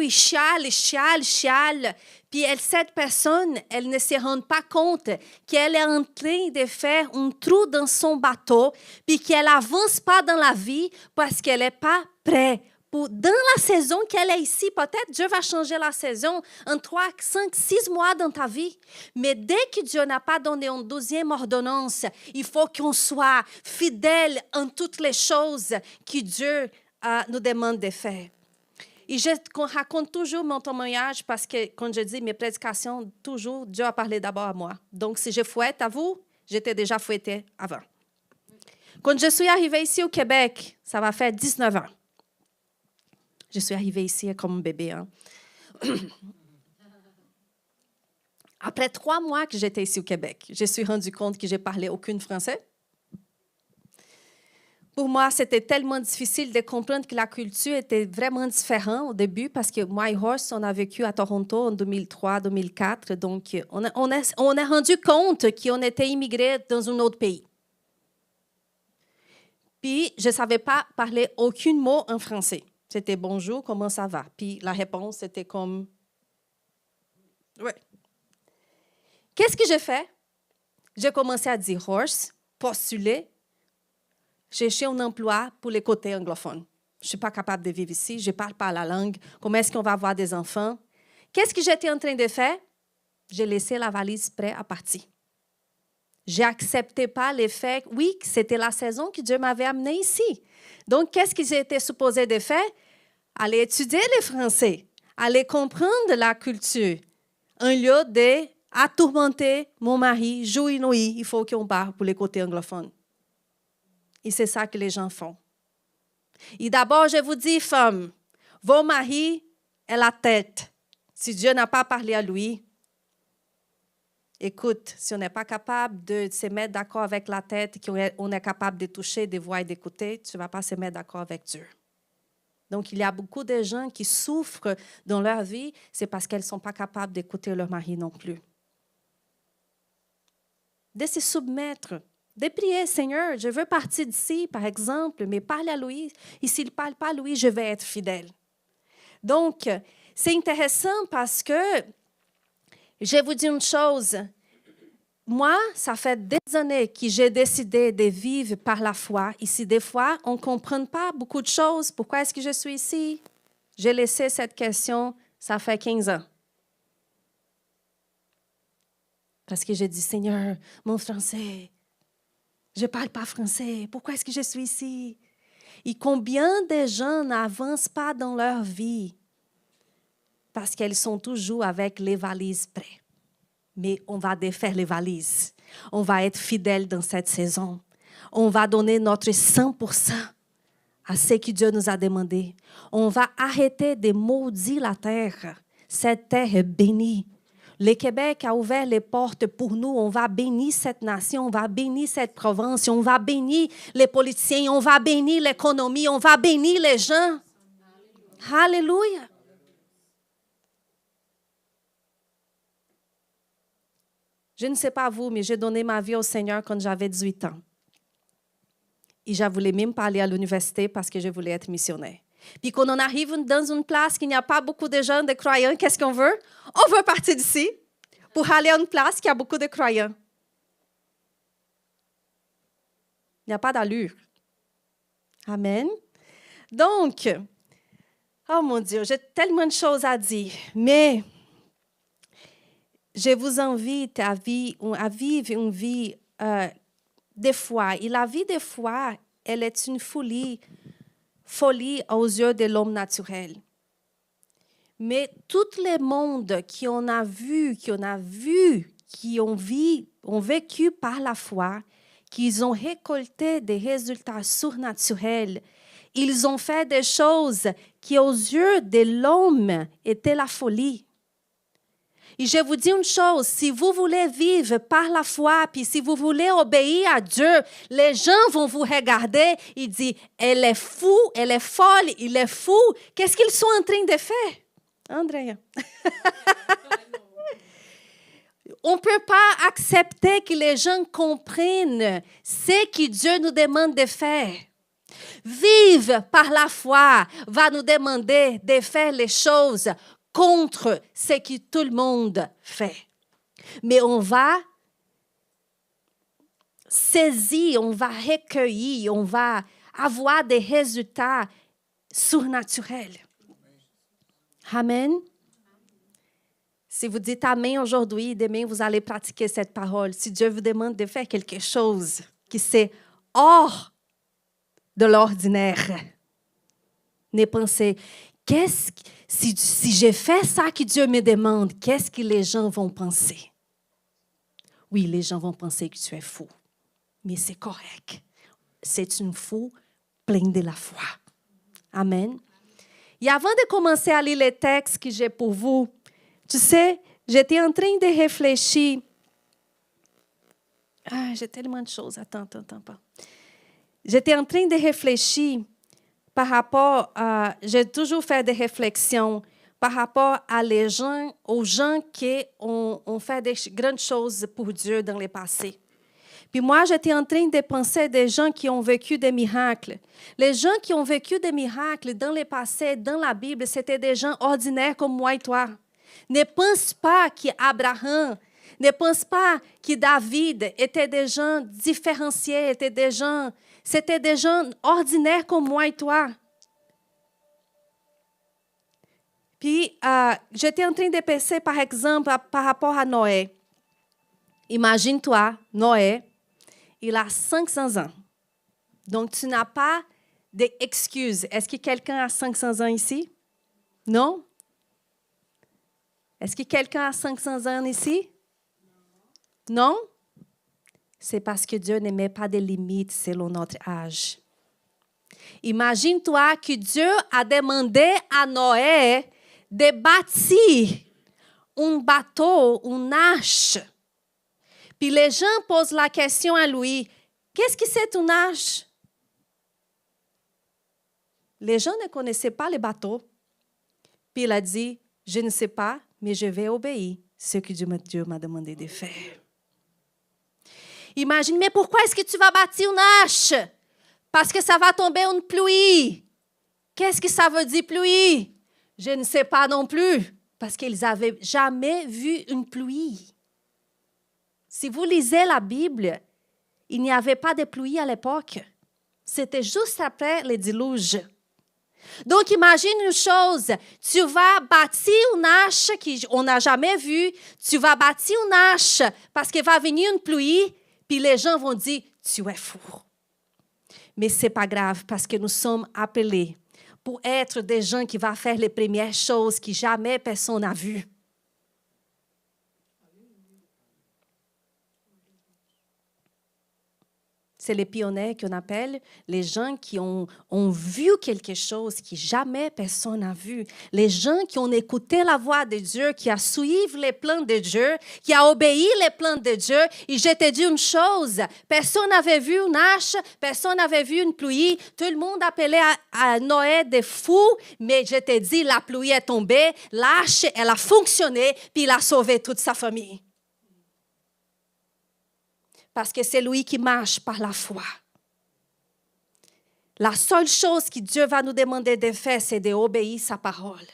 ils chialent. Puis cette personne, elle ne se rend pas compte qu'elle est en train de faire un trou dans son bateau, puis qu'elle n'avance pas dans la vie parce qu'elle n'est pas prête. Dans la saison qu'elle est ici, peut-être Dieu va changer la saison en 3, 5, 6 mois dans ta vie. Mais dès que Dieu n'a pas donné une 12e ordonnance, il faut qu'on soit fidèle en toutes les choses que Dieu nous demande de faire. Et je raconte toujours mon témoignage parce que, quand je dis mes prédications, toujours, Dieu a parlé d'abord à moi. Donc, si je fouette à vous, j'étais déjà fouettée avant. Quand je suis arrivée ici au Québec, ça va faire 19 ans. Je suis arrivée ici comme un bébé. Hein. Après 3 mois que j'étais ici au Québec, je me suis rendu compte que je ne parlais aucun français. Pour moi, c'était tellement difficile de comprendre que la culture était vraiment différente au début parce que moi et Horst, on a vécu à Toronto en 2003-2004. Donc, on a rendu compte qu'on était immigrés dans un autre pays. Puis, je ne savais pas parler aucun mot en français. C'était « bonjour, comment ça va ?» Puis la réponse, c'était comme « oui ». Qu'est-ce que j'ai fait? J'ai commencé à dire « Horst », postuler, chercher un emploi pour les côtés anglophones. Je ne suis pas capable de vivre ici, je ne parle pas la langue. Comment est-ce qu'on va avoir des enfants? Qu'est-ce que j'étais en train de faire? J'ai laissé la valise prête à partir. Je n'acceptais pas le fait, oui, que c'était la saison que Dieu m'avait amenée ici. Donc, qu'est-ce que j'étais supposée de faire? Aller étudier le français, aller comprendre la culture, en lieu d'atourmenter mon mari, jour et nuit, il faut qu'on parte pour les côtés anglophones. Et c'est ça que les gens font. Et d'abord, je vous dis, femmes, vos maris ont la tête. Si Dieu n'a pas parlé à lui, écoute, si on n'est pas capable de se mettre d'accord avec la tête, qu'on est capable de toucher, de voir et d'écouter, tu ne vas pas se mettre d'accord avec Dieu. Donc, il y a beaucoup de gens qui souffrent dans leur vie, c'est parce qu'elles ne sont pas capables d'écouter leur mari non plus. De se soumettre, de prier, Seigneur, je veux partir d'ici, par exemple, mais parle à lui. Et s'il ne parle pas à lui, je vais être fidèle. Donc, c'est intéressant parce que je vais vous dire une chose. Moi, ça fait des années que j'ai décidé de vivre par la foi. Ici, des fois, on ne comprend pas beaucoup de choses. Pourquoi est-ce que je suis ici? J'ai laissé cette question, ça fait 15 ans. Parce que j'ai dit, Seigneur, mon français, je ne parle pas français. Pourquoi est-ce que je suis ici? Et combien de gens n'avancent pas dans leur vie? Parce qu'elles sont toujours avec les valises prêtes. Mais on va défaire les valises. On va être fidèles dans cette saison. On va donner notre 100% à ce que Dieu nous a demandé. On va arrêter de maudire la terre. Cette terre est bénie. Le Québec a ouvert les portes pour nous. On va bénir cette nation, on va bénir cette province, on va bénir les politiciens, on va bénir l'économie, on va bénir les gens. Alléluia. Je ne sais pas vous, mais j'ai donné ma vie au Seigneur quand j'avais 18 ans. Et je voulais même pas aller à l'université parce que je voulais être missionnaire. Puis quand on arrive dans une place qu'il n'y a pas beaucoup de gens, de croyants, qu'est-ce qu'on veut? On veut partir d'ici pour aller à une place qui a beaucoup de croyants. Il n'y a pas d'allure. Amen. Donc, oh mon Dieu, j'ai tellement de choses à dire, mais je vous invite à vivre une vie de foi. Et la vie de foi, elle est une folie aux yeux de l'homme naturel. Mais tout le monde qui ont vécu par la foi, qu'ils ont récolté des résultats surnaturels, ils ont fait des choses qui, aux yeux de l'homme, étaient la folie. Et je vous dis une chose, si vous voulez vivre par la foi, puis si vous voulez obéir à Dieu, les gens vont vous regarder et dire, elle est fou, elle est folle, il est fou. Qu'est-ce qu'ils sont en train de faire? Andrea. On ne peut pas accepter que les gens comprennent ce que Dieu nous demande de faire. Vivre par la foi va nous demander de faire les choses contre ce que tout le monde fait. Mais on va saisir, on va recueillir, on va avoir des résultats surnaturels. Amen. Si vous dites Amen aujourd'hui, demain vous allez pratiquer cette parole. Si Dieu vous demande de faire quelque chose qui c'est hors de l'ordinaire, ne pensez, si j'ai fait ça que Dieu me demande, qu'est-ce que les gens vont penser? Oui, les gens vont penser que tu es fou, mais c'est correct. C'est une fou pleine de la foi. Amen. Et avant de commencer à lire les textes que j'ai pour vous, tu sais, j'étais en train de réfléchir. J'ai tellement de choses. Attends pas. J'étais en train de réfléchir par rapport à... J'ai toujours fait des réflexions par rapport aux gens qui ont fait des grandes choses pour Dieu dans le passé. Puis moi, j'étais en train de penser des gens qui ont vécu des miracles. Les gens qui ont vécu des miracles dans le passé, dans la Bible, c'était des gens ordinaires comme moi et toi. Ne pense pas qu'Abraham, ne pense pas que David étaient des gens différenciés, c'était des gens ordinaires comme moi et toi. Puis, j'étais en train de penser, par exemple, par rapport à Noé. Imagine-toi, Noé, il a 500 ans. Donc, tu n'as pas d'excuses. Est-ce que quelqu'un a 500 ans ici? Non? Est-ce que quelqu'un a 500 ans ici? Non? C'est parce que Dieu ne met pas de limites selon notre âge. Imagine-toi que Dieu a demandé à Noé de bâtir un bateau, une arche. Puis les gens posent la question à lui, qu'est-ce que c'est une arche? Les gens ne connaissaient pas le bateau. Puis il a dit, je ne sais pas, mais je vais obéir à ce que Dieu m'a demandé de faire. Imagine, mais pourquoi est-ce que tu vas bâtir une arche? Parce que ça va tomber une pluie. Qu'est-ce que ça veut dire pluie? Je ne sais pas non plus, parce qu'ils n'avaient jamais vu une pluie. Si vous lisez la Bible, il n'y avait pas de pluie à l'époque. C'était juste après le déluge. Donc, imagine une chose, tu vas bâtir une arche qu'on n'a jamais vue, tu vas bâtir une arche parce qu'il va venir une pluie, puis les gens vont dire, tu es fou. Mais ce n'est pas grave parce que nous sommes appelés pour être des gens qui vont faire les premières choses que jamais personne n'a vues. C'est les pionniers qu'on appelle, les gens qui ont vu quelque chose que jamais personne n'a vu. Les gens qui ont écouté la voix de Dieu, qui ont suivi les plans de Dieu, qui ont obéi les plans de Dieu. Et je te dis une chose, personne n'avait vu une arche, personne n'avait vu une pluie. Tout le monde appelait à Noé des fous, mais je te dis, la pluie est tombée, l'arche, elle a fonctionné, puis il a sauvé toute sa famille. Parce que c'est lui qui marche par la foi. La seule chose que Dieu va nous demander de faire, c'est d'obéir sa parole.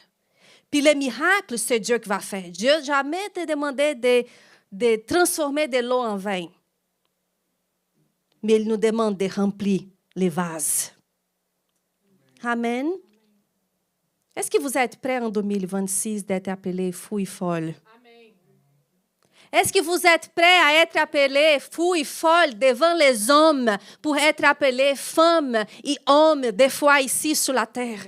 Puis les miracles, c'est Dieu qui va faire. Dieu n'a jamais te demandé de transformer de l'eau en vin. Mais il nous demande de remplir les vases. Amen. Est-ce que vous êtes prêts en 2026 d'être appelés fous et folles? Est-ce que vous êtes prêts à être appelés fous et folles devant les hommes pour être appelés femmes et hommes des fois ici sur la terre?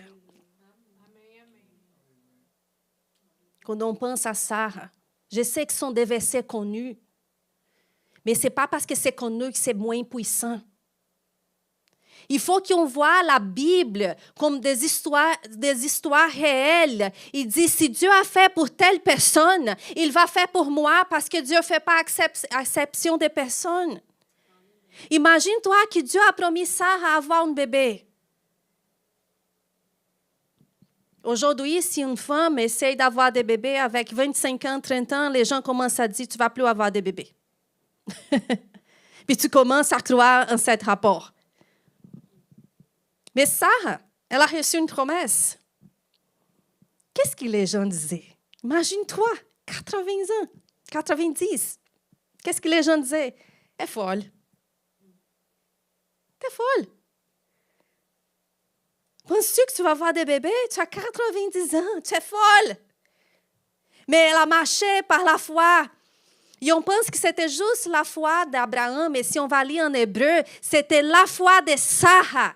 Quand on pense à Sarah, je sais que ce sont des versets connus, mais ce n'est pas parce que c'est connu que c'est moins puissant. Il faut qu'on voit la Bible comme des histoires réelles. Il dit, si Dieu a fait pour telle personne, il va faire pour moi parce que Dieu ne fait pas exception des personnes. Imagine-toi que Dieu a promis Sarah avoir un bébé. Aujourd'hui, si une femme essaie d'avoir des bébés avec 25 ans, 30 ans, les gens commencent à dire, tu ne vas plus avoir des bébés. Puis tu commences à croire en cet rapport. Mais Sarah, elle a reçu une promesse. Qu'est-ce que les gens disaient? Imagine-toi, 80 ans, 90. Qu'est-ce que les gens disaient? Elle est folle. T'es folle. Penses-tu que tu vas avoir des bébés? Tu as 90 ans, tu es folle. Mais elle a marché par la foi. Et on pense que c'était juste la foi d'Abraham, mais si on va lire en hébreu, c'était la foi de Sarah.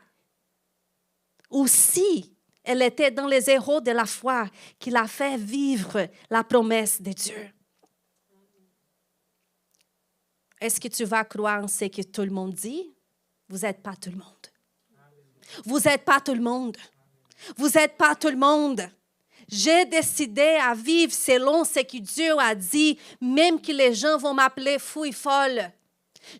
Aussi, elle était dans les héros de la foi qui l'a fait vivre la promesse de Dieu. Est-ce que tu vas croire en ce que tout le monde dit? Vous n'êtes pas tout le monde. Vous n'êtes pas tout le monde. Vous n'êtes pas tout le monde. J'ai décidé à vivre selon ce que Dieu a dit, même que les gens vont m'appeler fouille folle.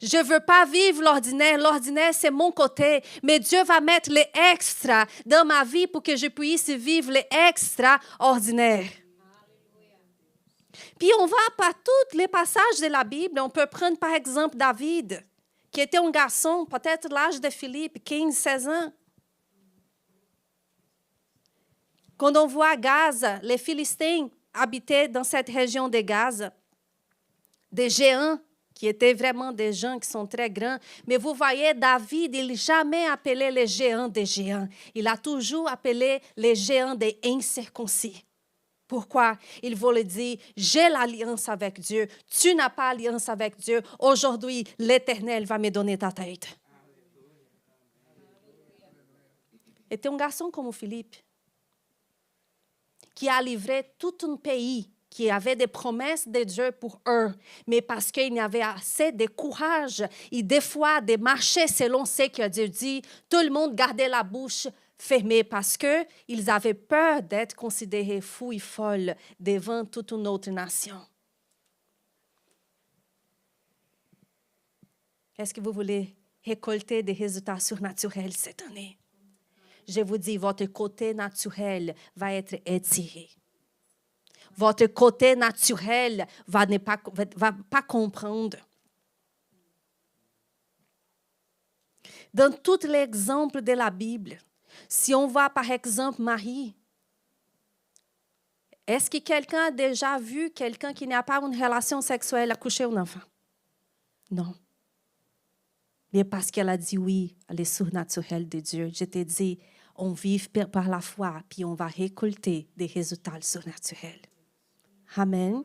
Je ne veux pas vivre l'ordinaire. L'ordinaire, c'est mon côté. Mais Dieu va mettre les extras dans ma vie pour que je puisse vivre les extraordinaires. Puis on va par tous les passages de la Bible. On peut prendre par exemple David, qui était un garçon, peut-être l'âge de Philippe, 15, 16 ans. Quand on voit Gaza, les Philistins habitaient dans cette région de Gaza, des géants qui étaient vraiment des gens qui sont très grands. Mais vous voyez, David, il n'a jamais appelé les géants des géants. Il a toujours appelé les géants des incirconcis. Pourquoi? Il voulait dire, j'ai l'alliance avec Dieu. Tu n'as pas l'alliance avec Dieu. Aujourd'hui, l'Éternel va me donner ta tête. Était un garçon comme Philippe, qui a livré tout un pays, qui avait des promesses de Dieu pour eux, mais parce qu'il y avait assez de courage et des fois de marcher selon ce que Dieu dit, tout le monde gardait la bouche fermée parce qu'ils avaient peur d'être considérés fous et folles devant toute une autre nation. Est-ce que vous voulez récolter des résultats surnaturels cette année? Je vous dis, votre côté naturel va être étiré. Votre côté naturel va pas comprendre. Dans tous les exemples de la Bible, si on voit par exemple Marie, est-ce que quelqu'un a déjà vu quelqu'un qui n'a pas une relation sexuelle accoucher un enfant? Non. Mais parce qu'elle a dit oui à les surnaturels de Dieu, je te dis, on vit par la foi, puis on va récolter des résultats surnaturels. Amen.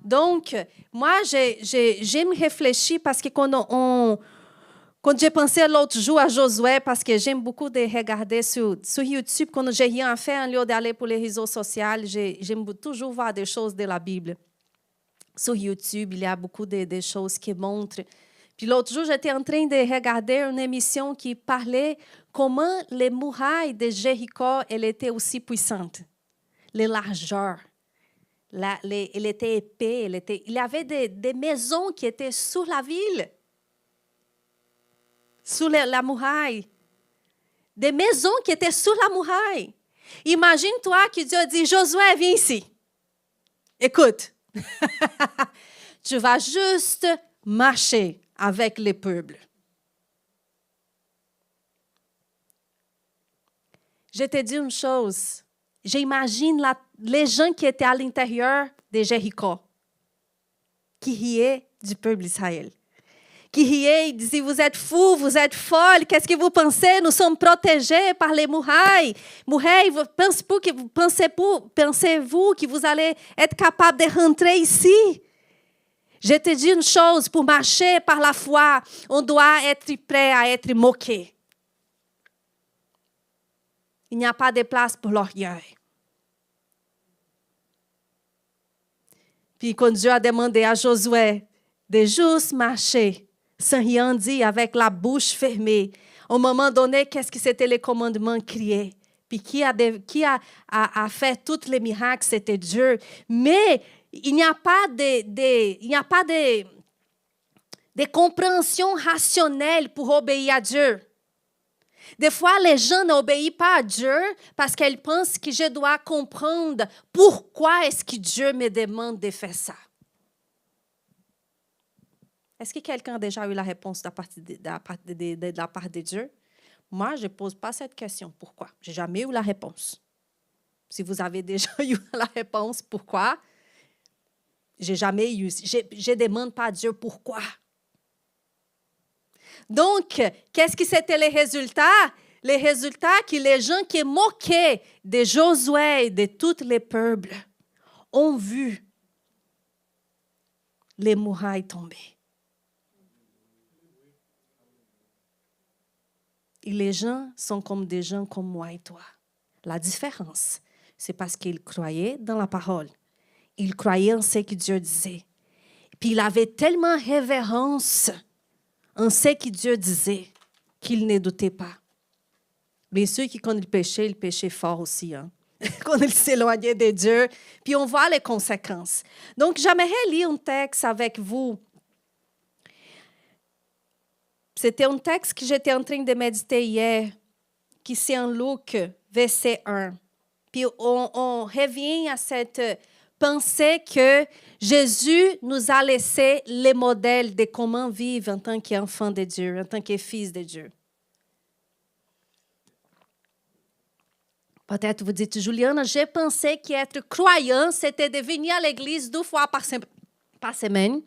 Donc, moi, j'aime réfléchir parce que quand j'ai pensé l'autre jour à Josué, parce que j'aime beaucoup de regarder sur YouTube, quand j'ai rien à faire, au lieu d'aller pour les réseaux sociaux, j'aime toujours voir des choses de la Bible. Sur YouTube, il y a beaucoup de choses qui montrent. Puis l'autre jour, j'étais en train de regarder une émission qui parlait comment les murailles de Jéricho étaient aussi puissantes. Les largeurs. Elle était épais. Il y avait des maisons qui étaient sur la ville. Sous la muraille. Des maisons qui étaient sous la muraille. Imagine-toi que Dieu dit, Josué, viens ici. Écoute, tu vas juste marcher avec les peuples. Je te dis une chose. J'imagine les gens qui étaient à l'intérieur de Jéricho, qui riaient du peuple d'Israël. Qui riaient et disaient, vous êtes fous, vous êtes folles, qu'est-ce que vous pensez? Nous sommes protégés par les murailles. Murailles, pensez-vous que vous allez être capable de rentrer ici? Je te dis une chose, pour marcher par la foi, on doit être prêt à être moqué. Il n'y a pas de place pour l'orgueil. Puis quand Dieu a demandé à Josué de juste marcher, sans rien dire, avec la bouche fermée, Au moment donné, qu'est-ce que c'était les commandements criés? Puis qui a fait tous les miracles, c'était Dieu. Mais il n'y a pas de compréhension rationnelle pour obéir à Dieu. Des fois, les gens n'obéissent pas à Dieu parce qu'ils pensent que je dois comprendre pourquoi est-ce que Dieu me demande de faire ça. Est-ce que quelqu'un a déjà eu la réponse de la part de Dieu? Moi, je ne pose pas cette question. Pourquoi? Je n'ai jamais eu la réponse. Si vous avez déjà eu la réponse, pourquoi? Je n'ai jamais eu. Je ne demande pas à Dieu pourquoi. Donc, qu'est-ce que c'était les résultats? Les résultats que les gens qui moquaient de Josué et de tous les peuples ont vu les murailles tomber. Et les gens sont comme des gens comme moi et toi. La différence, c'est parce qu'ils croyaient dans la parole. Ils croyaient en ce que Dieu disait. Puis il avait tellement révérence en ce que Dieu disait qu'il ne doutait pas. Bien sûr que quand il péchait fort aussi. Hein? Quand il s'éloignait de Dieu. Puis on voit les conséquences. Donc, j'aimerais lire un texte avec vous. C'était un texte que j'étais en train de méditer hier, qui c'est en Luc, verset 1. Puis on revient à cette pensée que Jésus nous a laissé les modèles de comment vivre en tant qu'enfant de Dieu, en tant que fils de Dieu. Peut-être vous dites, Juliana, j'ai pensé qu'être croyant, c'était de venir à l'église 2 fois par semaine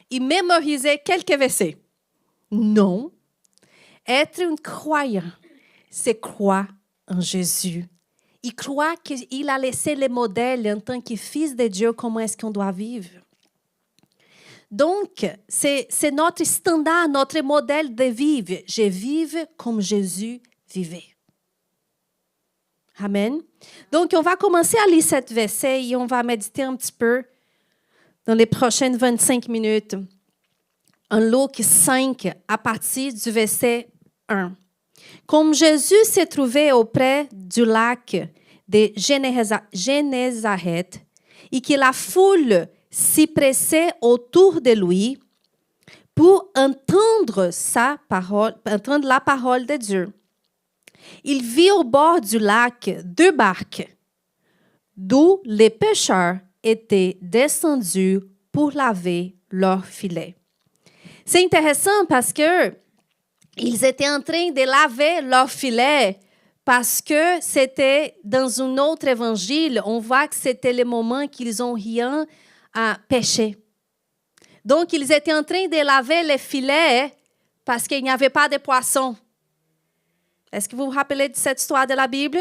et mémoriser quelques versets. Non. Être un croyant, c'est croire en Jésus. Il croit qu'il a laissé les modèles en tant que fils de Dieu, comment est-ce qu'on doit vivre. Donc, c'est notre standard, notre modèle de vivre. Je vive comme Jésus vivait. Amen. Donc, on va commencer à lire cet verset et on va méditer un petit peu dans les prochaines 25 minutes. En Luc 5, à partir du verset 1. Comme Jésus se trouvait auprès du lac de Génézareth et que la foule s'y pressait autour de lui pour entendre la parole de Dieu, il vit au bord du lac 2 barques, d'où les pêcheurs étaient descendus pour laver leurs filets. C'est intéressant parce que ils étaient en train de laver leurs filets parce que c'était dans un autre évangile, on voit que c'était le moment qu'ils n'ont rien à pêcher. Donc, ils étaient en train de laver les filets parce qu'il n'y avait pas de poissons. Est-ce que vous vous rappelez de cette histoire de la Bible?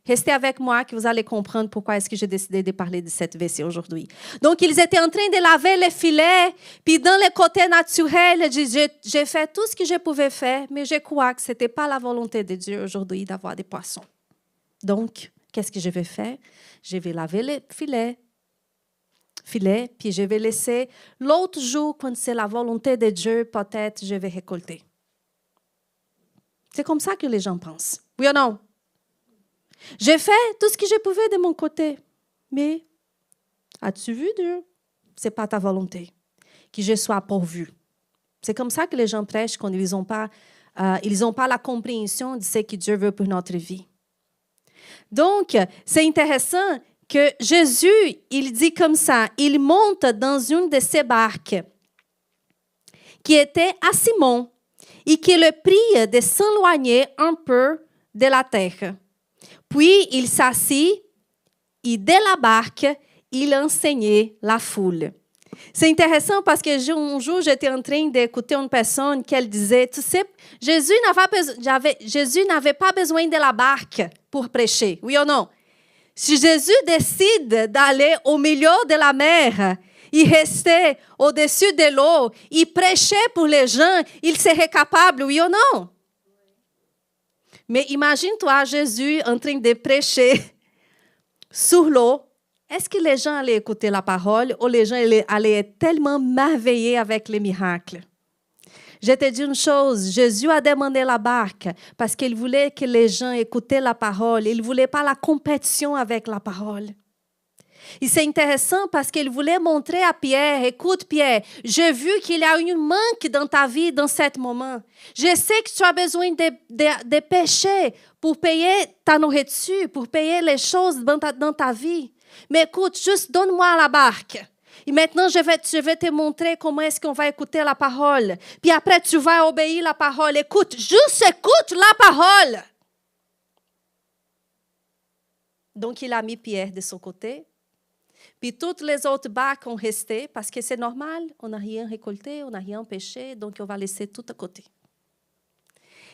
Restez avec moi que vous allez comprendre pourquoi est-ce que j'ai décidé de parler de cette verset aujourd'hui. Donc, ils étaient en train de laver les filets, puis dans le côté naturel, j'ai fait tout ce que je pouvais faire, mais je crois que ce n'était pas la volonté de Dieu aujourd'hui d'avoir des poissons. Donc, qu'est-ce que je vais faire? Je vais laver les filets, puis je vais laisser l'autre jour, quand c'est la volonté de Dieu, peut-être je vais récolter. C'est comme ça que les gens pensent. Oui ou non? J'ai fait tout ce que je pouvais de mon côté. Mais, as-tu vu Dieu? Ce n'est pas ta volonté. Que je sois pourvu. C'est comme ça que les gens prêchent quand ils n'ont pas la compréhension de ce que Dieu veut pour notre vie. Donc, c'est intéressant que Jésus, il dit comme ça, il monte dans une de ses barques qui était à Simon et qui le prie de s'éloigner un peu de la terre. Puis, il s'assit et dès la barque, il enseignait la foule. C'est intéressant parce que un jour, j'étais en train d'écouter une personne qui disait, tu sais, Jésus n'avait pas besoin de la barque pour prêcher, oui ou non? Si Jésus décide d'aller au milieu de la mer, il restait au-dessus de l'eau, il prêchait pour les gens, il serait capable, oui ou non? Mais imagine-toi Jésus en train de prêcher sur l'eau. Est-ce que les gens allaient écouter la parole ou les gens allaient être tellement merveillés avec les miracles? Je te dis une chose, Jésus a demandé la barque parce qu'il voulait que les gens écoutaient la parole. Il ne voulait pas la compétition avec la parole. Et c'est intéressant parce qu'il voulait montrer à Pierre, écoute Pierre, j'ai vu qu'il y a un manque dans ta vie dans ce moment. Je sais que tu as besoin de péchés pour payer ta nourriture, pour payer les choses dans ta vie. Mais écoute, juste donne-moi la barque. Et maintenant, je vais te montrer comment est-ce qu'on va écouter la parole. Puis après, tu vas obéir la parole. Écoute, juste écoute la parole. Donc, il a mis Pierre de son côté. Puis toutes les autres barques ont resté parce que c'est normal, on n'a rien récolté, on n'a rien pêché, donc on va laisser tout à côté.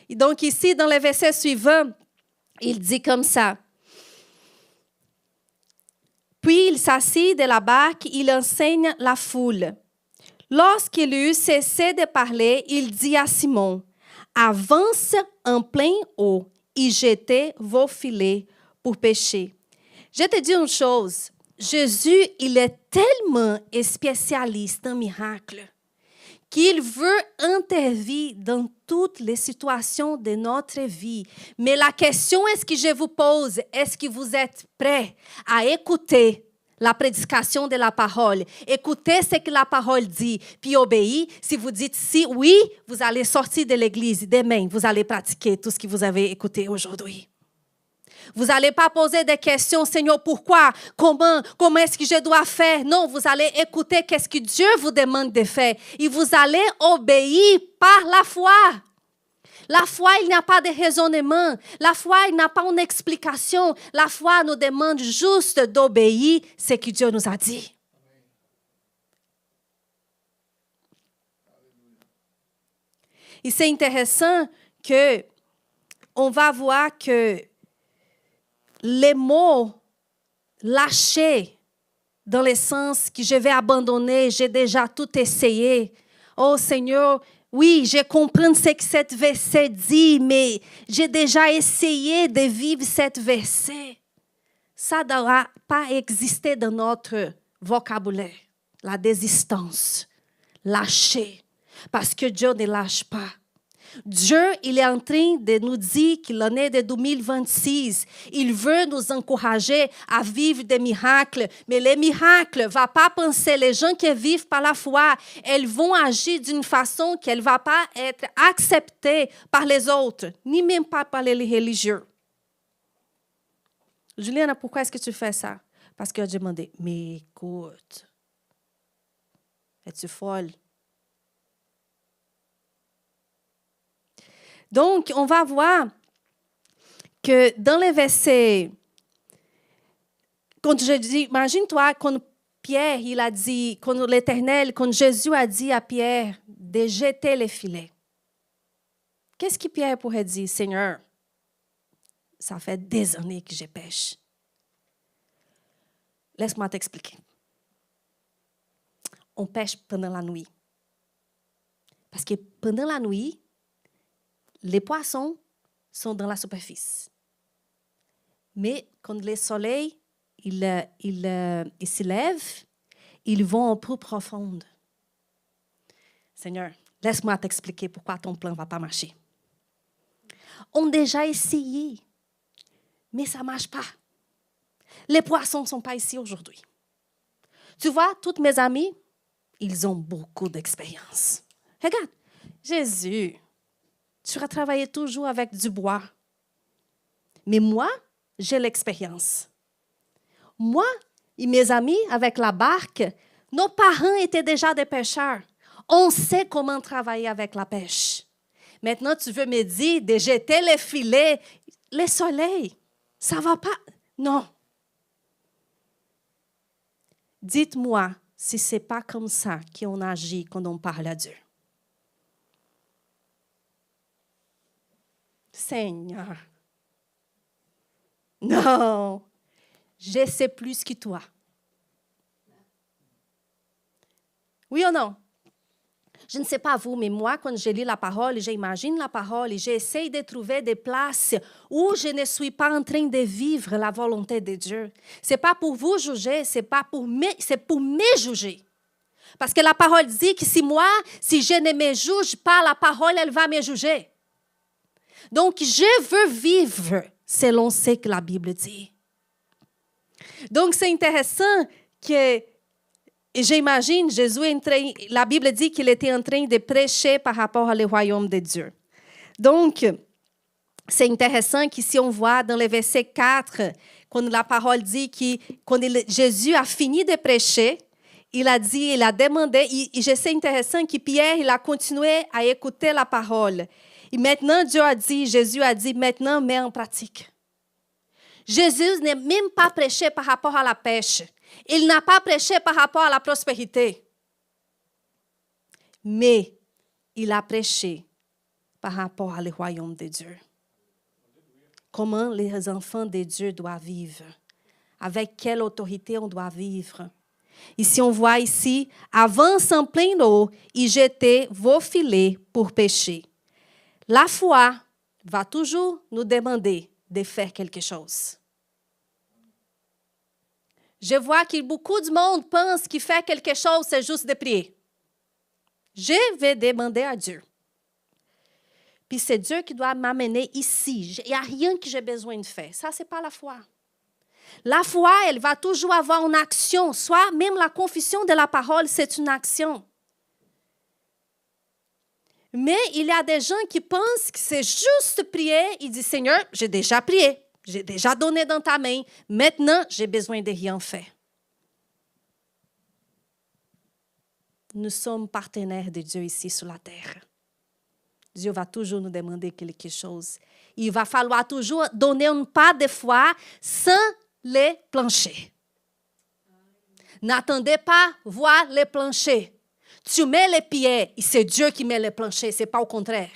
Et donc ici, dans le verset suivant, il dit comme ça. Puis il s'assit de la barque, il enseigne la foule. Lorsqu'il eut cessé de parler, il dit à Simon, « Avance en plein eau et jetez vos filets pour pêcher. » Je te dis une chose, Jésus, il est tellement spécialiste en miracles qu'il veut intervenir dans toutes les situations de notre vie. Mais la question est-ce que je vous pose, est-ce que vous êtes prêts à écouter la prédication de la parole, écouter ce que la parole dit, puis obéir? Si vous dites si, oui, vous allez sortir de l'église demain, vous allez pratiquer tout ce que vous avez écouté aujourd'hui. Vous n'allez pas poser des questions, Seigneur, pourquoi, comment est-ce que je dois faire? Non, vous allez écouter qu'est-ce que Dieu vous demande de faire. Et vous allez obéir par la foi. La foi, il n'y a pas de raisonnement. La foi, il n'y a pas une explication. La foi nous demande juste d'obéir ce que Dieu nous a dit. Et c'est intéressant que on va voir que les mots lâchés dans le sens que je vais abandonner, j'ai déjà tout essayé. Oh Seigneur, oui, je comprends ce que cet verset dit, mais j'ai déjà essayé de vivre cet verset. Ça ne doit pas exister dans notre vocabulaire. La désistance, lâcher, parce que Dieu ne lâche pas. Dieu, il est en train de nous dire que l'année de 2026, il veut nous encourager à vivre des miracles. Mais les miracles, ne va pas penser, les gens qui vivent par la foi, elles vont agir d'une façon qu'elle ne va pas être acceptée par les autres, ni même pas par les religieux. Juliana, pourquoi est-ce que tu fais ça? Parce qu'elle a demandé, mais écoute, es-tu folle? Donc, on va voir que dans les versets, quand je dis, imagine-toi, quand Pierre, il a dit, quand l'Éternel, quand Jésus a dit à Pierre de jeter les filets. Qu'est-ce que Pierre pourrait dire? Seigneur, ça fait des années que je pêche. Laisse-moi t'expliquer. On pêche pendant la nuit. Parce que pendant la nuit, les poissons sont dans la superficie. Mais quand le soleil il s'élève, ils vont en plus profonde. Seigneur, laisse-moi t'expliquer pourquoi ton plan ne va pas marcher. On a déjà essayé, mais ça ne marche pas. Les poissons ne sont pas ici aujourd'hui. Tu vois, toutes mes amies, ils ont beaucoup d'expérience. Regarde, Jésus, tu vas travailler toujours avec du bois. Mais moi, j'ai l'expérience. Moi et mes amis, avec la barque, nos parents étaient déjà des pêcheurs. On sait comment travailler avec la pêche. Maintenant, tu veux me dire de jeter les filets, le soleil, ça ne va pas? Non. Dites-moi si ce n'est pas comme ça qu'on agit quand on parle à Dieu. Seigneur, non, je sais plus que toi. Oui ou non? Je ne sais pas vous, mais moi, quand je lis la parole, j'imagine la parole et j'essaie de trouver des places où je ne suis pas en train de vivre la volonté de Dieu. Ce n'est pas pour vous juger, c'est pour me juger. Parce que la parole dit que si je ne me juge pas, la parole, elle va me juger. Donc, je veux vivre selon ce que la Bible dit. Donc, c'est intéressant que, j'imagine, la Bible dit qu'il était en train de prêcher par rapport au royaume de Dieu. Donc, c'est intéressant qu'ici on voit dans le verset 4, quand la parole dit que quand Jésus a fini de prêcher, il a demandé, et c'est intéressant que Pierre, il a continué à écouter la parole. Et maintenant, Jésus a dit, maintenant, mets en pratique. Jésus n'a même pas prêché par rapport à la pêche. Il n'a pas prêché par rapport à la prospérité. Mais il a prêché par rapport au royaume de Dieu. Comment les enfants de Dieu doivent vivre. Avec quelle autorité on doit vivre. Ici, on voit ici, avance en pleine eau et jetez vos filets pour pêcher. La foi va toujours nous demander de faire quelque chose. Je vois que beaucoup de monde pense que faire quelque chose, c'est juste de prier. Je vais demander à Dieu. Puis c'est Dieu qui doit m'amener ici. Il n'y a rien que j'ai besoin de faire. Ça, ce n'est pas la foi. La foi, elle va toujours avoir une action. Soit même la confession de la parole, c'est une action. Mais il y a des gens qui pensent que c'est juste prier. Ils disent, Seigneur, j'ai déjà prié. J'ai déjà donné dans ta main. Maintenant, j'ai besoin de rien faire. Nous sommes partenaires de Dieu ici sur la terre. Dieu va toujours nous demander quelque chose. Il va falloir toujours donner un pas de foi sans les planchers. N'attendez pas voir les planchers. Tu mets les pieds et c'est Dieu qui met les planchers, ce n'est pas au contraire.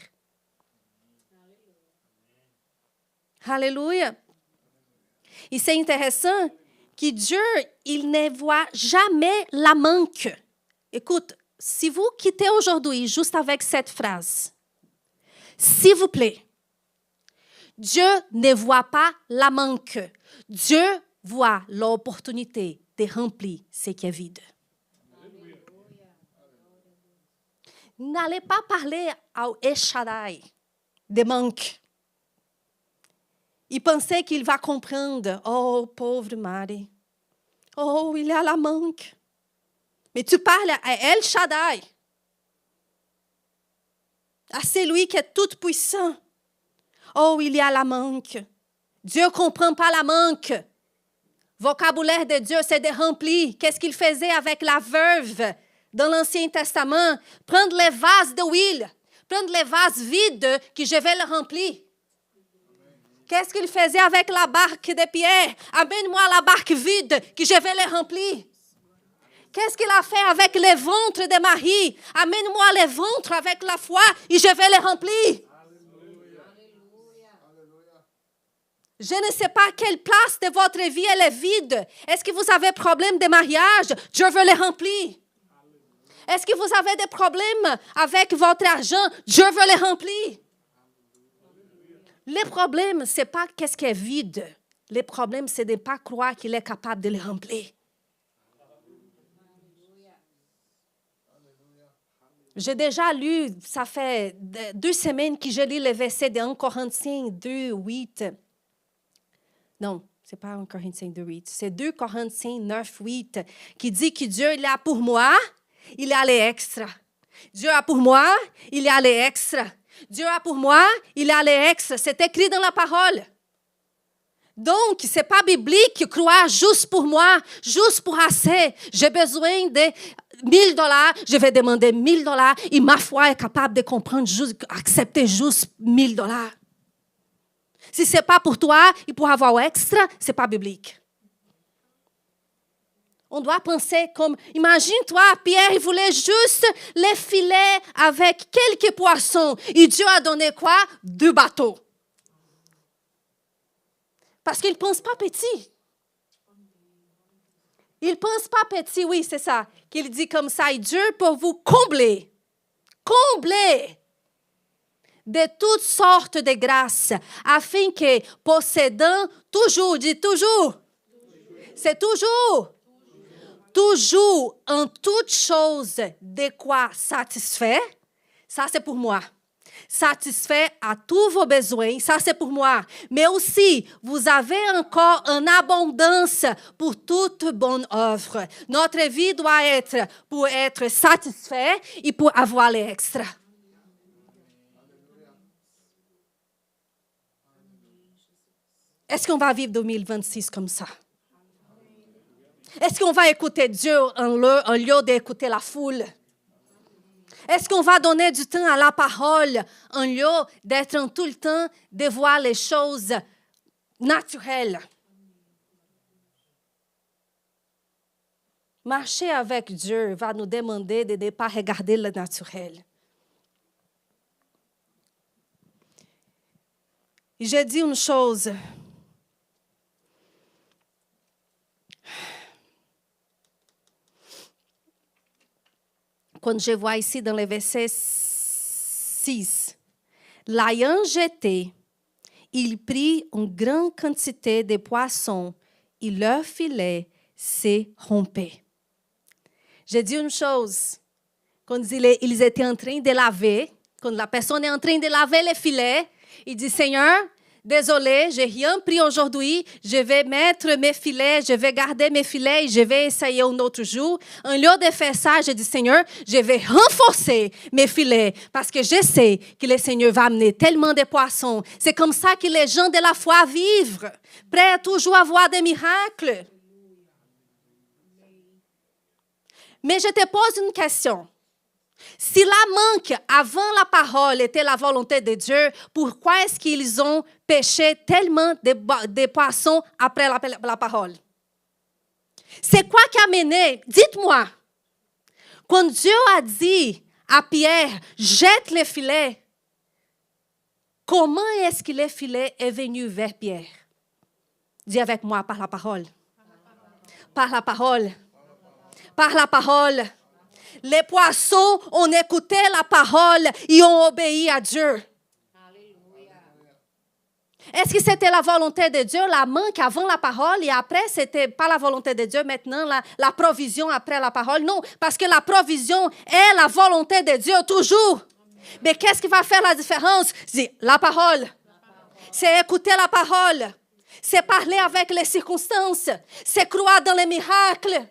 Alléluia. Et c'est intéressant que Dieu, il ne voit jamais la manque. Écoute, si vous quittez aujourd'hui juste avec cette phrase, s'il vous plaît, Dieu ne voit pas la manque. Dieu voit l'opportunité de remplir ce qui est vide. N'allez pas parler au El Shaddai de manque. Et pensez qu'il va comprendre. Oh, pauvre Marie. Oh, il a la manque. Mais tu parles à El Shaddai. À celui qui est tout puissant. Oh, il y a la manque. Dieu ne comprend pas la manque. Vocabulaire de Dieu, c'est de remplir. Qu'est-ce qu'il faisait avec la veuve dans l'Ancien Testament? Prendre les vases d'huile. Prendre les vases vides que je vais les remplir. Qu'est-ce qu'il faisait avec la barque de Pierre? Amène-moi la barque vide que je vais les remplir. Qu'est-ce qu'il a fait avec les ventres de Marie? Amène-moi les ventres avec la foi et je vais les remplir. Je ne sais pas quelle place de votre vie elle est vide. Est-ce que vous avez problème de mariage? Dieu veut les remplir. Est-ce que vous avez des problèmes avec votre argent? Dieu veut les remplir. Le problème, ce n'est pas qu'est-ce qui est vide. Le problème, c'est de ne pas croire qu'il est capable de les remplir. J'ai déjà lu, ça fait 2 semaines que je lis le verset de 1 Corinthiens 2, 8. Non, ce n'est pas 1 Corinthiens 2, 8. C'est 2 Corinthiens 9, 8 qui dit que Dieu, il a pour moi, il a les extras. Dieu a pour moi, il a les extras. Dieu a pour moi, il a les extras. C'est écrit dans la parole. Donc, ce n'est pas biblique croire juste pour moi, juste pour assez. J'ai besoin de $1,000, je vais demander $1,000 et ma foi est capable de comprendre, accepter juste $1,000. Si ce n'est pas pour toi et pour avoir extra, ce n'est pas biblique. On doit penser comme, imagine-toi, Pierre, il voulait juste les filets avec quelques poissons. Et Dieu a donné quoi? 2 bateaux. Parce qu'il ne pense pas petit. Il ne pense pas petit, oui, c'est ça. Qu'il dit comme ça, et Dieu pour vous combler de toutes sortes de grâces, afin que, possédant toujours, dis toujours, c'est toujours, toujours en toute chose de quoi satisfait, ça c'est pour moi. Satisfait à tous vos besoins, ça c'est pour moi. Mais aussi, vous avez encore en abondance pour toute bonne œuvre. Notre vie doit être pour être satisfait et pour avoir l'extra. Est-ce qu'on va vivre 2026 comme ça? Est-ce qu'on va écouter Dieu en lieu d'écouter la foule? Est-ce qu'on va donner du temps à la parole en lieu d'être en tout le temps de voir les choses naturelles? Marcher avec Dieu va nous demander de ne pas regarder le naturel. J'ai dit une chose. Quand je vois ici dans le verset 6, l'ayant jeté, il prit une grande quantité de poissons et leur filet se rompait. J'ai dit une chose, quand ils étaient en train de laver, quand la personne est en train de laver les filets, il dit, Seigneur, désolé, je n'ai rien pris aujourd'hui, je vais mettre mes filets, je vais garder mes filets et je vais essayer un autre jour. En lieu de faire ça, je dis, Seigneur, je vais renforcer mes filets parce que je sais que le Seigneur va amener tellement de poissons. C'est comme ça que les gens de la foi vivent, prêts à toujours à voir des miracles. Mais je te pose une question. Si la manque avant la parole était la volonté de Dieu, pourquoi est-ce qu'ils ont pêché tellement de poissons après la parole? C'est quoi qui a mené? Dites-moi. Quand Dieu a dit à Pierre, jette les filets, comment est-ce que les filets est venu vers Pierre? Dis avec moi, par la parole. Par la parole. Par la parole. Les poissons ont écouté la parole et ont obéi à Dieu. Est-ce que c'était la volonté de Dieu, la manque avant la parole et après, c'était pas la volonté de Dieu, maintenant la provision après la parole? Non, parce que la provision est la volonté de Dieu toujours. Mais qu'est-ce qui va faire la différence? C'est la parole. C'est écouter la parole. C'est parler avec les circonstances. C'est croire dans les miracles.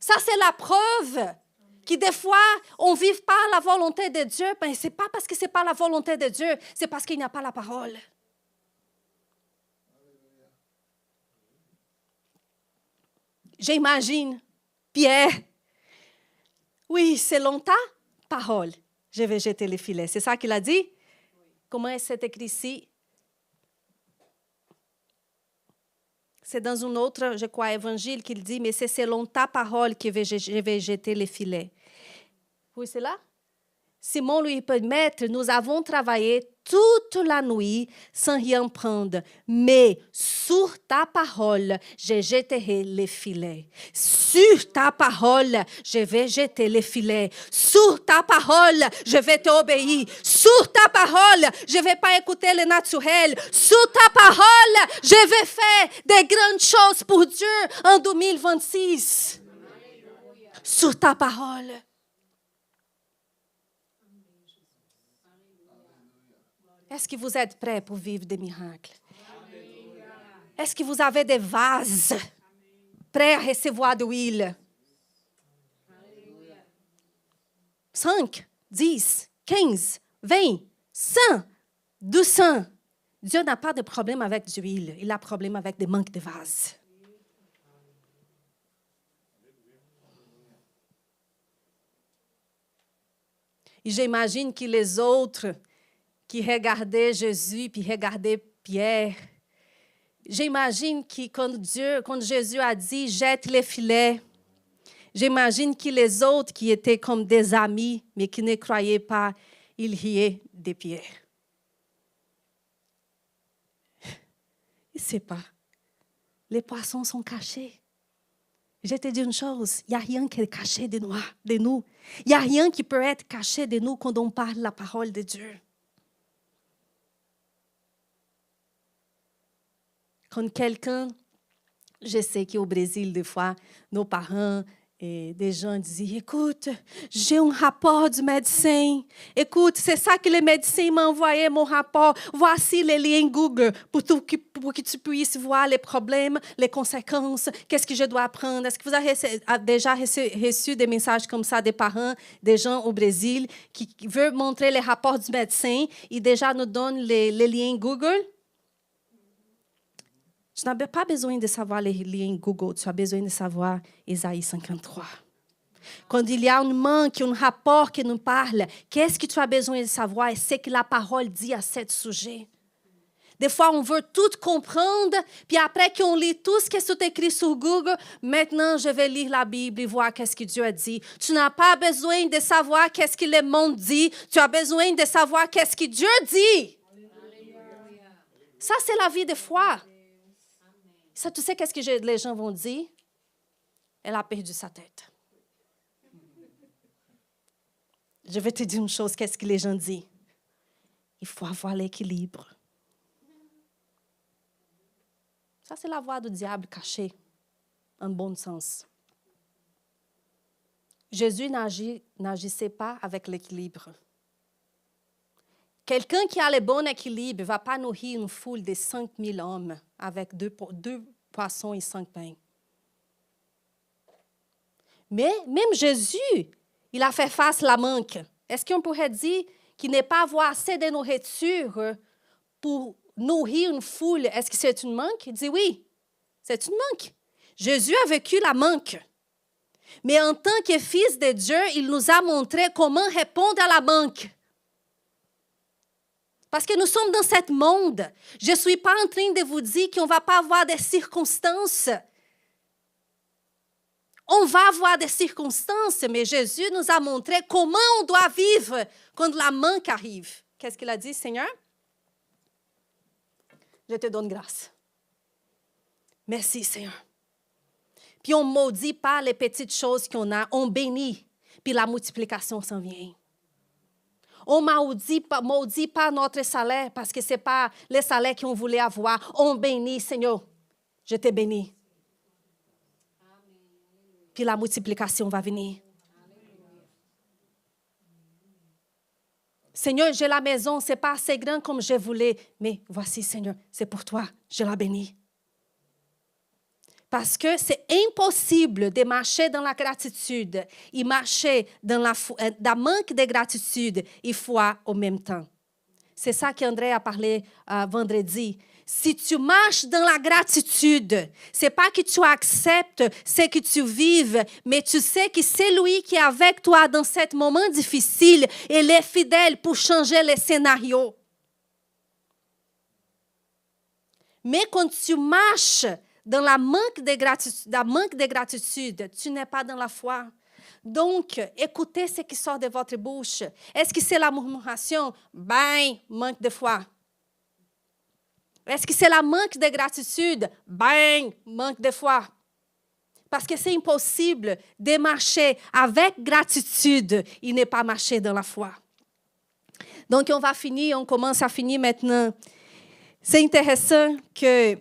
Ça, c'est la preuve que des fois, on ne vit pas la volonté de Dieu. Ben, ce n'est pas parce que ce n'est pas la volonté de Dieu, c'est parce qu'il n'y a pas la parole. J'imagine Pierre. Oui, selon ta parole, je vais jeter les filets. C'est ça qu'il a dit? Comment c'est écrit ici? C'est dans un autre, je crois, évangile qu'il dit, mais c'est selon ta parole que je vais jeter les filets. Oui, c'est là? Simon lui peut mettre, nous avons travaillé toute la nuit sans rien prendre, mais sur ta parole, je jeterai les filets. Sur ta parole, je vais jeter les filets. Sur ta parole, je vais t'obéir. Sur ta parole, je ne vais pas écouter le naturel. Sur ta parole, je vais faire des grandes choses pour Dieu en 2026. Sur ta parole. Est-ce que vous êtes prêts pour vivre des miracles? Est-ce que vous avez des vases prêts à recevoir de l'huile? 5, 10, 15, 20, 100, 200. Dieu n'a pas de problème avec de l'huile. Il a un problème avec des manques de vases. Et j'imagine que les autres qui regardaient Jésus, puis regardaient Pierre. J'imagine que quand Jésus a dit « jette les filets », j'imagine que les autres qui étaient comme des amis, mais qui ne croyaient pas, ils riaient de Pierre. Il ne sait pas. Les poissons sont cachés. Je te dis une chose, il n'y a rien qui est caché de nous. Il n'y a rien qui peut être caché de nous quand on parle la parole de Dieu. Quand quelqu'un Je sais qu'au Brésil, des fois, nos parents et des gens disaient, écoute, j'ai un rapport du médecin. Écoute, c'est ça que le médecin m'a envoyé, mon rapport. Voici les liens Google pour que tu puisses voir les problèmes, les conséquences, qu'est-ce que je dois apprendre. Est-ce que vous avez déjà reçu des messages comme ça des parents, des gens au Brésil qui veulent montrer les rapports du médecin et déjà nous donnent les liens Google? Tu n'as pas besoin de savoir les liens Google, tu as besoin de savoir Isaïe 53. Quand il y a un manque, un rapport qui nous parle, qu'est-ce que tu as besoin de savoir et c'est que la parole dit à ce sujet. Des fois, on veut tout comprendre, puis après qu'on lit tout ce qui est écrit sur Google, maintenant, je vais lire la Bible et voir qu'est-ce que Dieu a dit. Tu n'as pas besoin de savoir qu'est-ce que le monde dit, tu as besoin de savoir qu'est-ce que Dieu dit. Ça, c'est la vie de foi. Ça, tu sais qu'est-ce que les gens vont dire? Elle a perdu sa tête. Je vais te dire une chose, qu'est-ce que les gens disent? Il faut avoir l'équilibre. Ça, c'est la voix du diable cachée, en bon sens. Jésus n'agissait pas avec l'équilibre. Quelqu'un qui a le bon équilibre ne va pas nourrir une foule de 5000 hommes avec deux poissons et 5 pains. Mais même Jésus, il a fait face à la manque. Est-ce qu'on pourrait dire qu'il n'est pas avoir assez de nourriture pour nourrir une foule? Est-ce que c'est une manque? Il dit oui, c'est une manque. Jésus a vécu la manque. Mais en tant que fils de Dieu, il nous a montré comment répondre à la manque. Parce que nous sommes dans ce monde. Je ne suis pas en train de vous dire qu'on ne va pas avoir des circonstances. On va avoir des circonstances, mais Jésus nous a montré comment on doit vivre quand la manque arrive. Qu'est-ce qu'il a dit, Seigneur? Je te donne grâce. Merci, Seigneur. Puis on ne maudit pas les petites choses qu'on a, on bénit, puis la multiplication s'en vient. On ne maudit pas notre salaire parce que ce n'est pas le salaire qu'on voulait avoir. On bénit, Seigneur. Je te bénis. Puis la multiplication va venir. Seigneur, j'ai la maison, ce n'est pas assez grand comme je voulais. Mais voici, Seigneur, c'est pour toi. Je la bénis. Parce que c'est impossible de marcher dans la gratitude et marcher dans la manque de gratitude et foi au même temps. C'est ça qu'André a parlé vendredi. Si tu marches dans la gratitude, ce n'est pas que tu acceptes ce que tu vives, mais tu sais que c'est lui qui est avec toi dans ce moment difficile et il est fidèle pour changer les scénarios. Mais quand tu marches dans la manque de gratitude, tu n'es pas dans la foi. Donc, écoutez ce qui sort de votre bouche. Est-ce que c'est la murmuration? Ben, manque de foi. Est-ce que c'est la manque de gratitude? Ben, manque de foi. Parce que c'est impossible de marcher avec gratitude et ne pas marcher dans la foi. Donc, on commence à finir maintenant. C'est intéressant que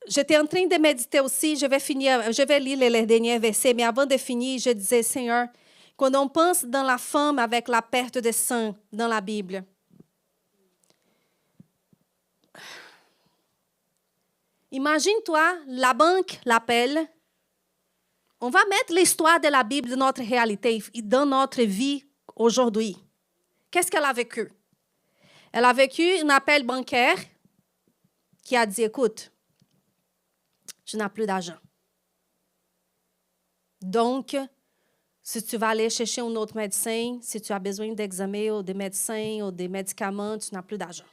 j'étais en train de méditer aussi, je vais lire les derniers versets, mais avant de finir, je disais, Seigneur, quand on pense dans la femme avec la perte de sang dans la Bible, imagine-toi, la banque l'appelle, on va mettre l'histoire de la Bible dans notre réalité, dans notre vie aujourd'hui. Qu'est-ce qu'elle a vécu? Elle a vécu un appel bancaire qui a dit, écoute, tu n'as plus d'argent. Donc, si tu vas aller chercher un autre médecin, si tu as besoin d'examens ou de médecins ou de médicaments, tu n'as plus d'argent.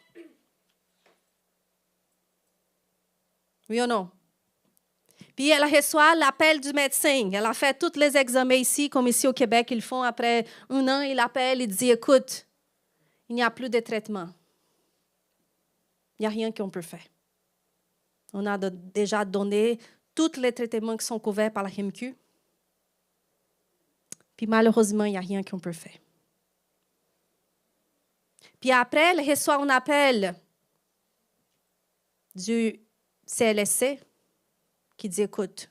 Oui ou non? Puis elle reçoit l'appel du médecin. Elle a fait tous les examens ici, comme ici au Québec, ils font après 1 an, il appelle, il dit, écoute, il n'y a plus de traitement. Il n'y a rien qu'on peut faire. On a déjà donné tous les traitements qui sont couverts par la RMQ. Puis malheureusement, il n'y a rien qu'on peut faire. Puis après, elle reçoit un appel du CLSC qui dit, écoute,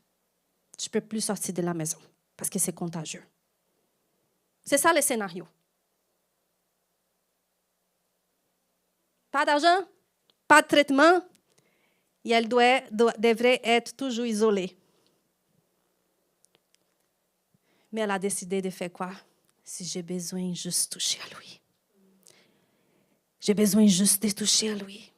je ne peux plus sortir de la maison parce que c'est contagieux. C'est ça le scénario. Pas d'argent, pas de traitement, et elle devrait être toujours isolée. Mais elle a décidé de faire quoi? Si j'ai besoin juste de toucher à lui. J'ai besoin juste de toucher à lui.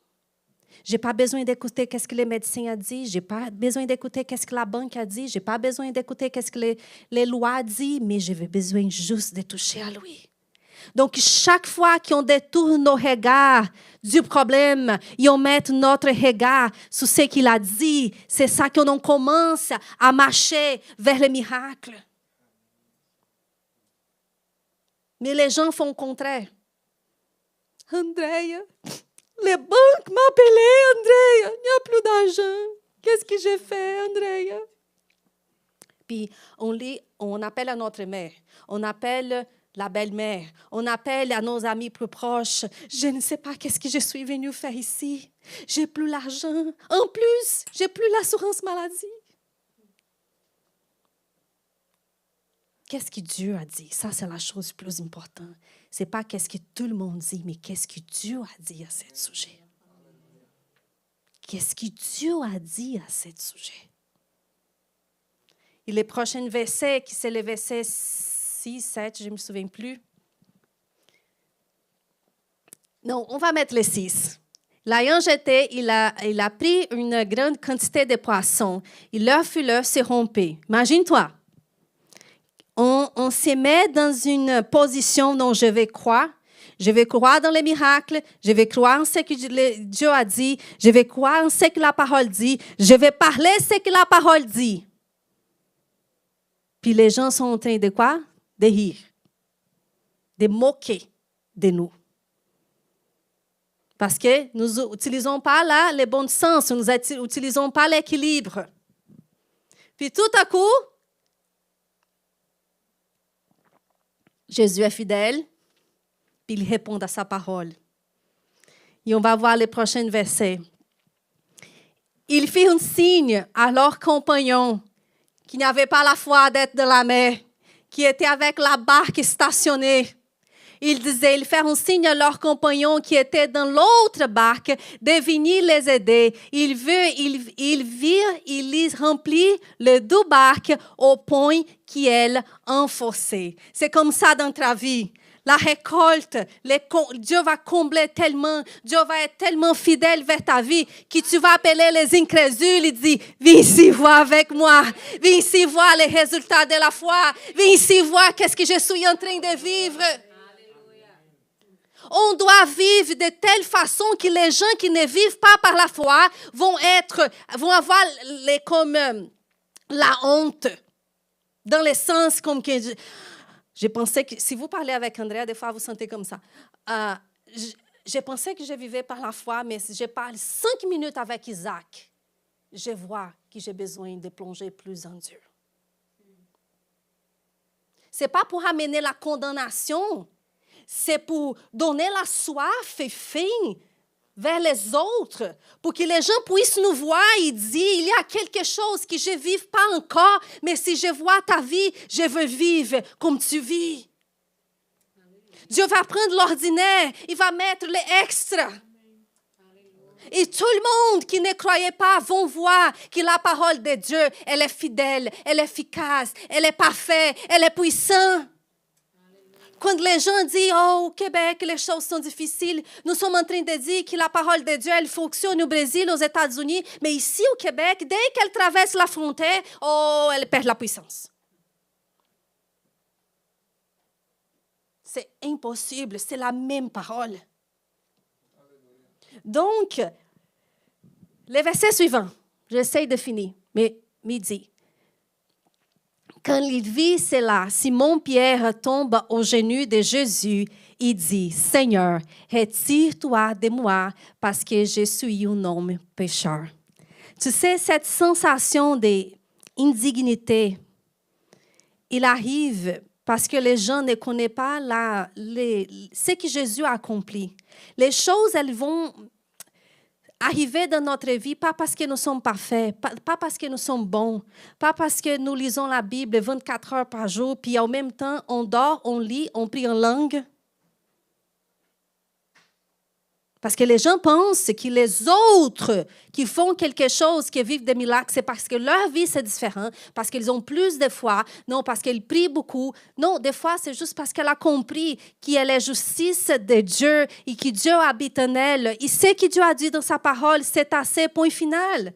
Je n'ai pas besoin d'écouter ce que les médecins ont dit. Je n'ai pas besoin d'écouter ce que la banque a dit. Je n'ai pas besoin d'écouter ce que les lois ont dit. Mais j'ai besoin juste de toucher à lui. Donc, chaque fois qu'on détourne nos regards du problème et on met notre regard sur ce qu'il a dit, c'est ça qu'on commence à marcher vers le miracle. Mais les gens font le contraire. Andrea, les banques m'appelaient, Andrea, il n'y a plus d'argent. Qu'est-ce que j'ai fait, Andrea? Puis on appelle à notre mère, on appelle la belle-mère, on appelle à nos amis plus proches. Je ne sais pas qu'est-ce que je suis venue faire ici. J'ai plus l'argent. En plus, j'ai plus l'assurance maladie. Qu'est-ce que Dieu a dit? Ça, c'est la chose plus importante. Ce n'est pas qu'est-ce que tout le monde dit, mais qu'est-ce que Dieu a dit à ce sujet. Qu'est-ce que Dieu a dit à ce sujet? Et les prochains versets, qui c'est les versets 6, 7, je ne me souviens plus. Non, on va mettre les 6. L'ayant jeté, il a pris une grande quantité de poissons. Et leur filet se rompait. Imagine-toi. On se met dans une position dont je vais croire. Je vais croire dans les miracles. Je vais croire en ce que Dieu a dit. Je vais croire en ce que la parole dit. Je vais parler ce que la parole dit. Puis les gens sont en train de quoi? De rire. De moquer de nous. Parce que nous n'utilisons pas là le bon sens. Nous n'utilisons pas l'équilibre. Puis tout à coup, Jésus est fidèle, puis il répond à sa parole. Et on va voir les prochains versets. Ils firent un signe à leurs compagnons qui n'avaient pas la foi d'être dans la mer, qui étaient avec la barque stationnée. Ils firent un signe à leurs compagnons qui étaient dans l'autre barque de venir les aider. Ils remplirent les 2 barques au point qu'elles enfonçaient. C'est comme ça dans ta vie. La récolte, Dieu va combler tellement, Dieu va être tellement fidèle vers ta vie que tu vas appeler les incrédules et dire, viens ici voir avec moi, viens ici voir les résultats de la foi, viens ici voir qu'est-ce que je suis en train de vivre. On doit vivre de telle façon que les gens qui ne vivent pas par la foi vont avoir la honte. Dans le sens comme que je pensais que, si vous parlez avec Andrea, des fois vous sentez comme ça. Je pensais que je vivais par la foi, mais si je parle 5 minutes avec Isaac, je vois que j'ai besoin de plonger plus en Dieu. Ce n'est pas pour amener la condamnation. C'est pour donner la soif et faim vers les autres, pour que les gens puissent nous voir et dire, il y a quelque chose que je ne vive pas encore, mais si je vois ta vie, je veux vivre comme tu vis. Dieu va prendre l'ordinaire, il va mettre l'extra. Et tout le monde qui ne croyait pas vont voir que la parole de Dieu, elle est fidèle, elle est efficace, elle est parfaite, elle est puissante. Quand les gens disent, oh, au Québec, les choses sont difficiles, nous sommes en train de dire que la parole de Dieu, elle fonctionne au Brésil, aux États-Unis, mais ici au Québec, dès qu'elle traverse la frontière, oh, elle perd la puissance. C'est impossible, c'est la même parole. Donc, le verset suivant, j'essaie de finir, mais il dit, quand il vit cela, Simon-Pierre tombe aux genoux de Jésus et dit, « Seigneur, retire-toi de moi parce que je suis un homme pécheur. » Tu sais, cette sensation d'indignité, il arrive parce que les gens ne connaissent pas ce que Jésus a accompli. Les choses, elles vont arriver dans notre vie, pas parce que nous sommes parfaits, pas parce que nous sommes bons, pas parce que nous lisons la Bible 24 heures par jour, puis en même temps, on dort, on lit, on prie en langue. Parce que les gens pensent que les autres qui font quelque chose, qui vivent des miracles, c'est parce que leur vie, c'est différent, parce qu'ils ont plus de foi, non, parce qu'ils prient beaucoup. Non, des fois, c'est juste parce qu'elle a compris qu'il y a la justice de Dieu et que Dieu habite en elle. Il sait que Dieu a dit dans sa parole, c'est assez, point final.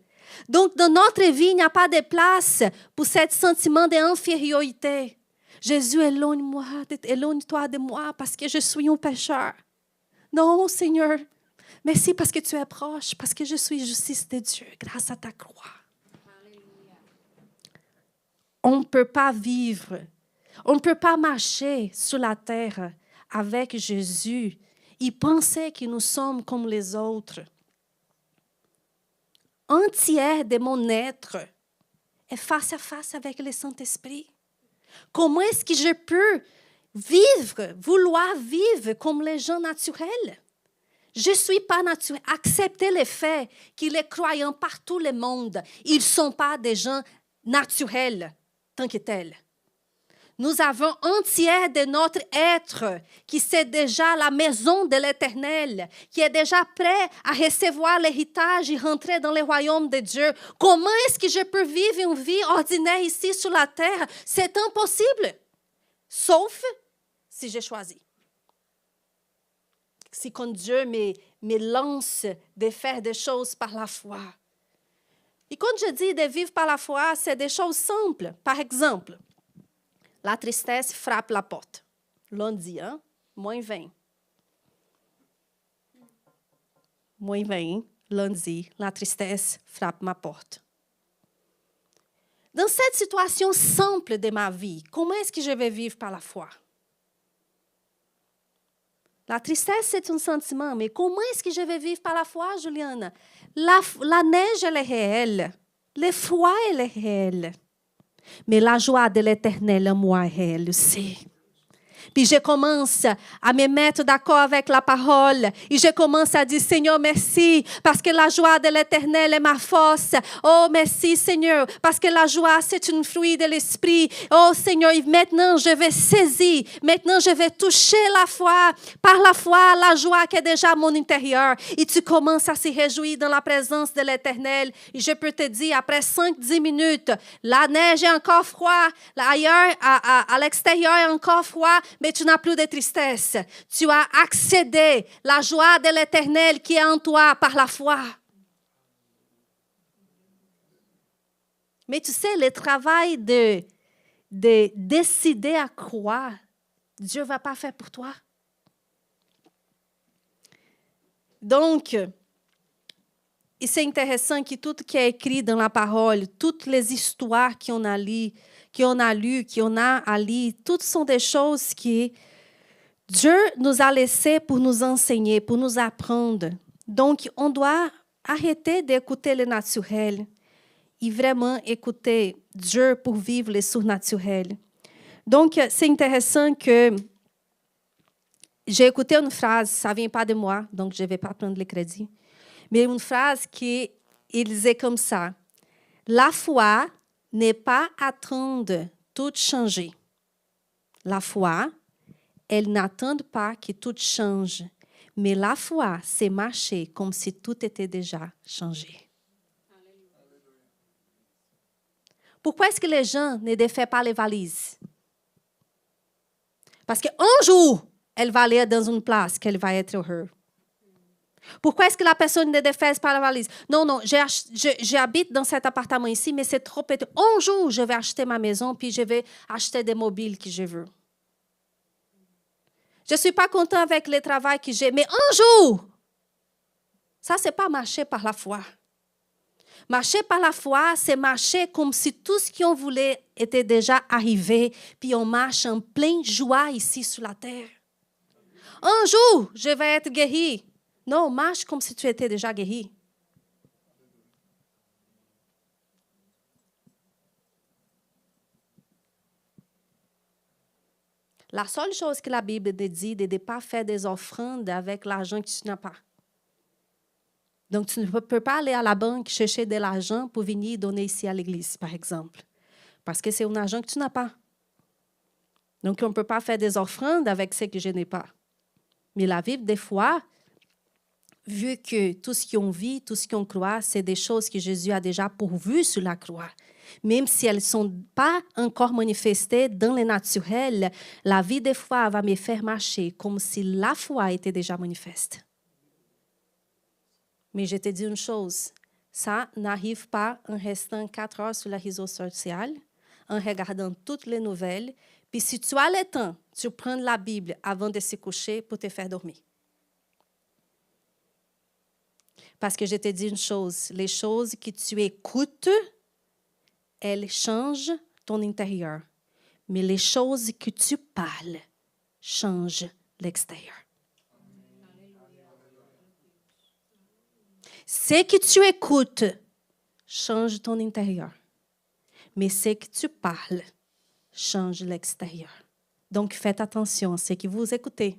Donc, dans notre vie, il n'y a pas de place pour ce sentiment d'infériorité. Jésus, éloigne-toi de moi parce que je suis un pécheur. Non, Seigneur. Merci parce que tu es proche, parce que je suis justice de Dieu grâce à ta croix. Alléluia. On ne peut pas vivre, on ne peut pas marcher sur la terre avec Jésus et penser que nous sommes comme les autres. Un tiers de mon être est face à face avec le Saint-Esprit. Comment est-ce que je peux vouloir vivre comme les gens naturels? Je ne suis pas naturel. Acceptez le fait que les croyants partout le monde, ils ne sont pas des gens naturels, tant que tels. Nous avons un tiers de notre être qui c'est déjà la maison de l'Éternel, qui est déjà prêt à recevoir l'héritage et rentrer dans le royaume de Dieu. Comment est-ce que je peux vivre une vie ordinaire ici sur la terre? C'est impossible, sauf si j'ai choisi. Si quand Dieu me lance de faire des choses par la foi. Et quand je dis de vivre par la foi, c'est des choses simples. Par exemple, la tristesse frappe la porte. Lundi, -20. -20, lundi, la tristesse frappe ma porte. Dans cette situation simple de ma vie, comment est-ce que je vais vivre par la foi? La tristesse, c'est un sentiment, mais comment est-ce que je vais vivre par la foi, Juliana? La neige, elle est réelle. Le froid, elle est réel. Mais la joie de l'Éternel en moi est réelle aussi. Puis je commence à me mettre d'accord avec la parole. Et je commence à dire, Seigneur, merci, parce que la joie de l'Éternel est ma force. Oh, merci, Seigneur, parce que la joie, c'est un fruit de l'Esprit. Oh, Seigneur, maintenant, je vais saisir. Maintenant, je vais toucher la foi. Par la foi, la joie qui est déjà à mon intérieur. Et tu commences à se réjouir dans la présence de l'Éternel. Et je peux te dire, après 5-10 minutes, la neige est encore froide. Ailleurs, à l'extérieur, est encore froid. Mais tu n'as plus de tristesse. Tu as accédé à la joie de l'Éternel qui est en toi par la foi. Mais tu sais, le travail de décider à croire, Dieu ne va pas faire pour toi. Donc, et c'est intéressant que tout ce qui est écrit dans la parole, toutes les histoires qu'on a lues, qu'on a à lire, toutes sont des choses que Dieu nous a laissées pour nous enseigner, pour nous apprendre. Donc, on doit arrêter d'écouter le naturel et vraiment écouter Dieu pour vivre le surnaturel. Donc, c'est intéressant que j'ai écouté une phrase, ça ne vient pas de moi, donc je ne vais pas prendre le crédit, mais une phrase qui disait comme ça: la foi n'est pas attendre tout changer. La foi, elle n'attend pas que tout change, mais la foi, c'est marcher comme si tout était déjà changé. Pourquoi est-ce que les gens ne défont pas les valises? Parce qu'un jour, elle va aller dans une place qu'elle va être heureuse. Pourquoi est-ce que la personne ne défait pas la valise? Non, j'habite dans cet appartement ici, mais c'est trop petit. Un jour, je vais acheter ma maison, puis je vais acheter des mobiles que je veux. Je ne suis pas content avec le travail que j'ai, mais un jour, ça, ce n'est pas marcher par la foi. Marcher par la foi, c'est marcher comme si tout ce qu'on voulait était déjà arrivé, puis on marche en pleine joie ici sur la terre. Un jour, je vais être guéri. Non, marche comme si tu étais déjà guéri. La seule chose que la Bible dit, c'est de ne pas faire des offrandes avec l'argent que tu n'as pas. Donc, tu ne peux pas aller à la banque chercher de l'argent pour venir donner ici à l'église, par exemple. Parce que c'est un argent que tu n'as pas. Donc, on ne peut pas faire des offrandes avec ce que je n'ai pas. Mais la Bible, des fois, vu que tout ce qu'on vit, tout ce qu'on croit, c'est des choses que Jésus a déjà pourvues sur la croix. Même si elles ne sont pas encore manifestées dans le naturel, la vie, des fois, va me faire marcher comme si la foi était déjà manifeste. Mais je te dis une chose, ça n'arrive pas en restant 4 heures sur les réseaux sociaux, en regardant toutes les nouvelles. Puis si tu as le temps, tu prends la Bible avant de se coucher pour te faire dormir. Parce que je te dis une chose, les choses que tu écoutes, elles changent ton intérieur. Mais les choses que tu parles changent l'extérieur. Ce que tu écoutes change ton intérieur. Mais ce que tu parles change l'extérieur. Donc, faites attention à ce que vous écoutez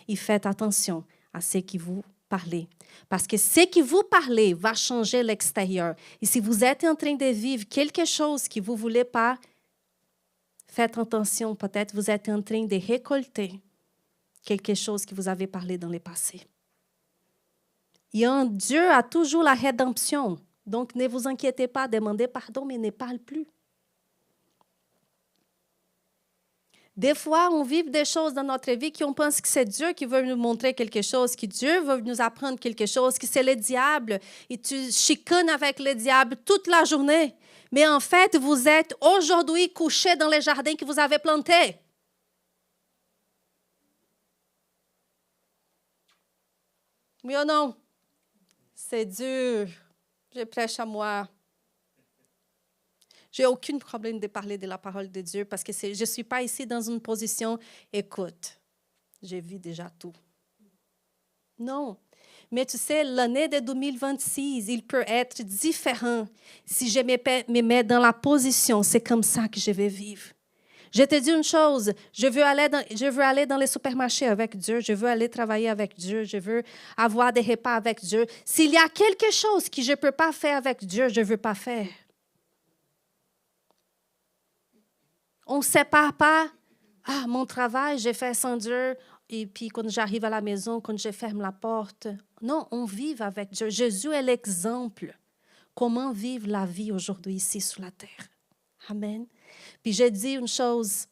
et faites attention à ce que vous parlez. Parce que ce que vous parlez va changer l'extérieur. Et si vous êtes en train de vivre quelque chose que vous ne voulez pas, faites attention. Peut-être vous êtes en train de récolter quelque chose que vous avez parlé dans le passé. Et Dieu a toujours la rédemption. Donc, ne vous inquiétez pas, demandez pardon, mais ne parle plus. Des fois, on vit des choses dans notre vie qu'on pense que c'est Dieu qui veut nous montrer quelque chose, que Dieu veut nous apprendre quelque chose, que c'est le diable. Et tu chicanes avec le diable toute la journée. Mais en fait, vous êtes aujourd'hui couché dans les jardins que vous avez plantés. Oui ou non? C'est dur. Je prêche à moi. Je n'ai aucun problème de parler de la parole de Dieu parce que je ne suis pas ici dans une position « écoute, j'ai vu déjà tout ». Non. Mais tu sais, l'année de 2026, il peut être différent si je me mets dans la position « c'est comme ça que je vais vivre ». Je te dis une chose, je veux aller dans les supermarchés avec Dieu, je veux aller travailler avec Dieu, je veux avoir des repas avec Dieu. S'il y a quelque chose que je ne peux pas faire avec Dieu, je ne veux pas faire. On ne sépare pas, mon travail, j'ai fait sans Dieu, et puis quand j'arrive à la maison, quand je ferme la porte. Non, on vit avec Dieu. Jésus est l'exemple. Comment vivre la vie aujourd'hui ici sur la terre. Amen. Puis j'ai dit une chose,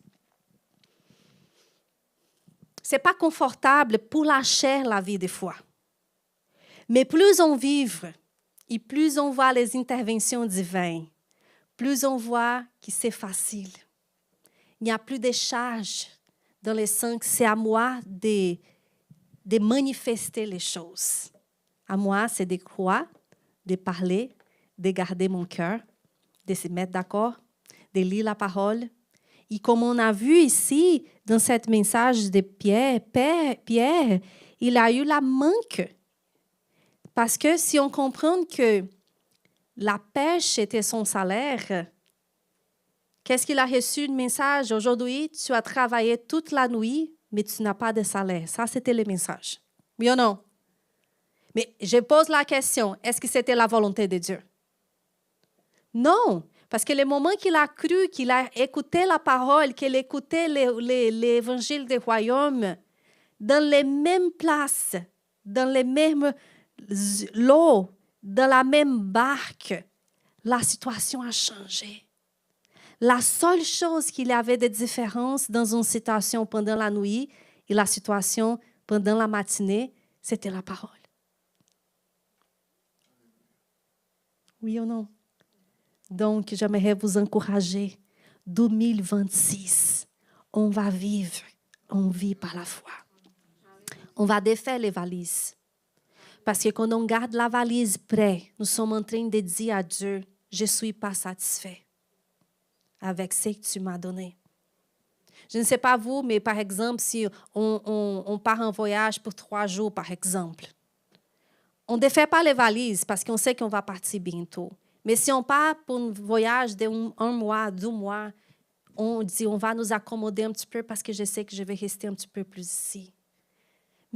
ce n'est pas confortable pour la chair, la vie des fois. Mais plus on vit et plus on voit les interventions divines, plus on voit que c'est facile. Il n'y a plus de charge dans le sens que c'est à moi de manifester les choses. À moi, c'est de croire, de parler, de garder mon cœur, de se mettre d'accord, de lire la parole. Et comme on a vu ici, dans ce message de Pierre, il a eu la manque. Parce que si on comprend que la pêche était son salaire, qu'est-ce qu'il a reçu de message? Aujourd'hui, tu as travaillé toute la nuit, mais tu n'as pas de salaire. Ça, c'était le message. Oui ou non? Mais je pose la question, est-ce que c'était la volonté de Dieu? Non. Parce que le moment qu'il a cru, qu'il a écouté la parole, qu'il écoutait l'évangile du royaume, dans les mêmes places, dans les mêmes lots, dans la même barque, la situation a changé. La seule chose qu'il y avait de différence dans une situation pendant la nuit et la situation pendant la matinée, c'était la parole. Oui ou non? Donc, j'aimerais vous encourager. 2026, on va vivre, on vit par la foi. On va défaire les valises. Parce que quand on garde la valise prête, nous sommes en train de dire à Dieu, je ne suis pas satisfait avec ce que tu m'as donné. Je ne sais pas vous, mais par exemple, si on part en voyage pour 3 jours, par exemple, on ne défait pas les valises parce qu'on sait qu'on va partir bientôt. Mais si on part pour un voyage de 1 mois, 2 mois, on dit on va nous accommoder un petit peu parce que je sais que je vais rester un petit peu plus ici.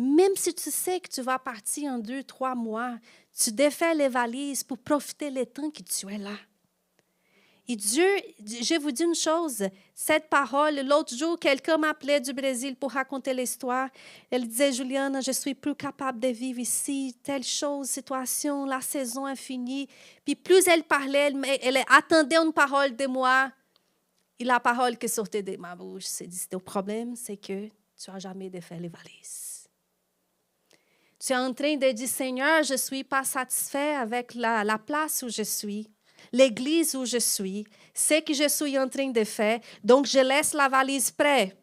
Même si tu sais que tu vas partir en 2, 3 mois, tu défais les valises pour profiter le temps que tu es là. Et Dieu, je vous dis une chose, cette parole, l'autre jour, quelqu'un m'appelait du Brésil pour raconter l'histoire. Elle disait, Juliana, je suis plus capable de vivre ici, telle chose, situation, la saison est finie. Puis plus elle parlait, elle attendait une parole de moi. Et la parole qui sortait de ma bouche, c'est dit, le problème, c'est que tu n'as jamais défait les valises. Tu es en train de dire, Seigneur, je ne suis pas satisfait avec la place où je suis. L'église où je suis, ce que je suis en train de faire, donc je laisse la valise prête.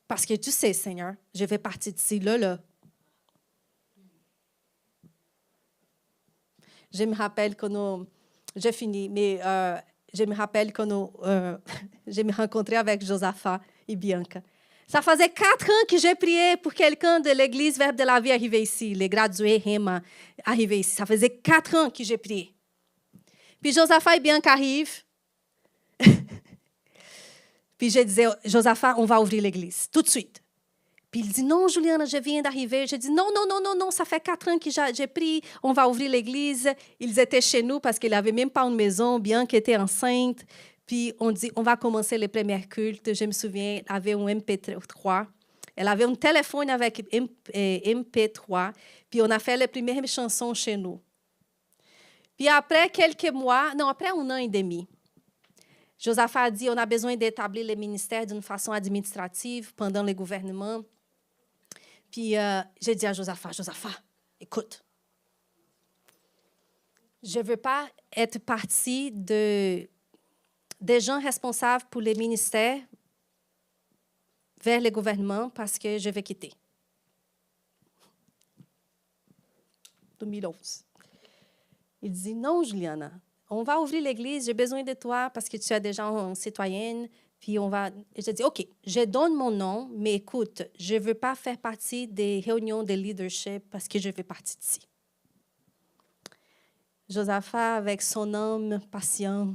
Parce que tu sais, Seigneur, je vais partir d'ici, là. Je me rappelle quand j'ai fini, mais je me rappelle quand je me rencontrais avec Josaphat et Bianca. Ça faisait 4 ans que j'ai prié pour quelqu'un de l'église Verbe de la Vie arriver ici, les gradués Rema arriver ici. Ça faisait 4 ans que j'ai prié. Puis Josaphat et Bianca arrivent. Puis je disais, Josaphat, on va ouvrir l'église, tout de suite. Puis il dit, non, Juliana, je viens d'arriver. Je dis, non, ça fait 4 ans que j'ai prié, on va ouvrir l'église. Ils étaient chez nous parce qu'ils n'avaient même pas une maison, Bianca était enceinte. Puis on dit, on va commencer les premiers cultes. Je me souviens, elle avait un MP3. Elle avait un téléphone avec MP3. Puis on a fait les premières chansons chez nous. Puis après quelques mois, non, après 1 an et demi, Josaphat a dit, on a besoin d'établir les ministères d'une façon administrative pendant le gouvernement. Puis j'ai dit à Josaphat, écoute, je ne veux pas être partie des gens responsables pour les ministères vers le gouvernement parce que je vais quitter. 2011. Il dit, non, Juliana, on va ouvrir l'église, j'ai besoin de toi parce que tu es déjà une citoyenne. Puis on va. Et je dis, OK, je donne mon nom, mais écoute, je ne veux pas faire partie des réunions de leadership parce que je veux partir d'ici. Josaphat, avec son homme patient,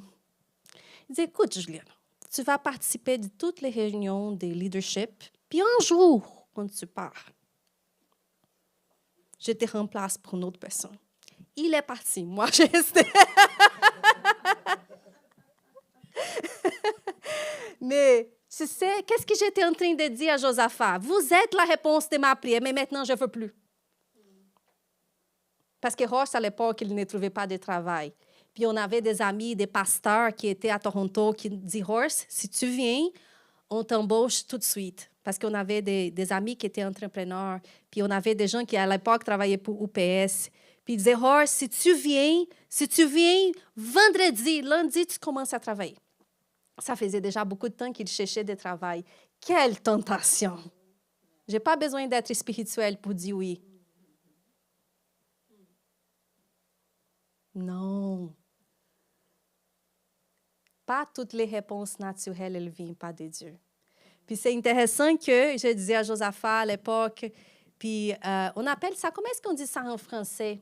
il dit, écoute, Juliana, tu vas participer de toutes les réunions de leadership, puis un jour, quand tu pars, je te remplace pour une autre personne. Il est parti. Moi, j'ai resté. Mais, tu sais, qu'est-ce que j'étais en train de dire à Josaphat? Vous êtes la réponse de ma prière, mais maintenant, je ne veux plus. Parce que Roche, à l'époque, il ne trouvait pas de travail. Puis, on avait des amis, des pasteurs qui étaient à Toronto, qui disaient, Roche, si tu viens, on t'embauche tout de suite. Parce qu'on avait des amis qui étaient entrepreneurs. Puis, on avait des gens qui, à l'époque, travaillaient pour UPS. Puis il disait, Horst, si tu viens vendredi, lundi, tu commences à travailler. Ça faisait déjà beaucoup de temps qu'il cherchait du travail. Quelle tentation! Je n'ai pas besoin d'être spirituel pour dire oui. Non. Pas toutes les réponses naturelles, elles ne viennent pas de Dieu. Puis c'est intéressant que je disais à Josaphat à l'époque, puis on appelle ça, comment est-ce qu'on dit ça en français?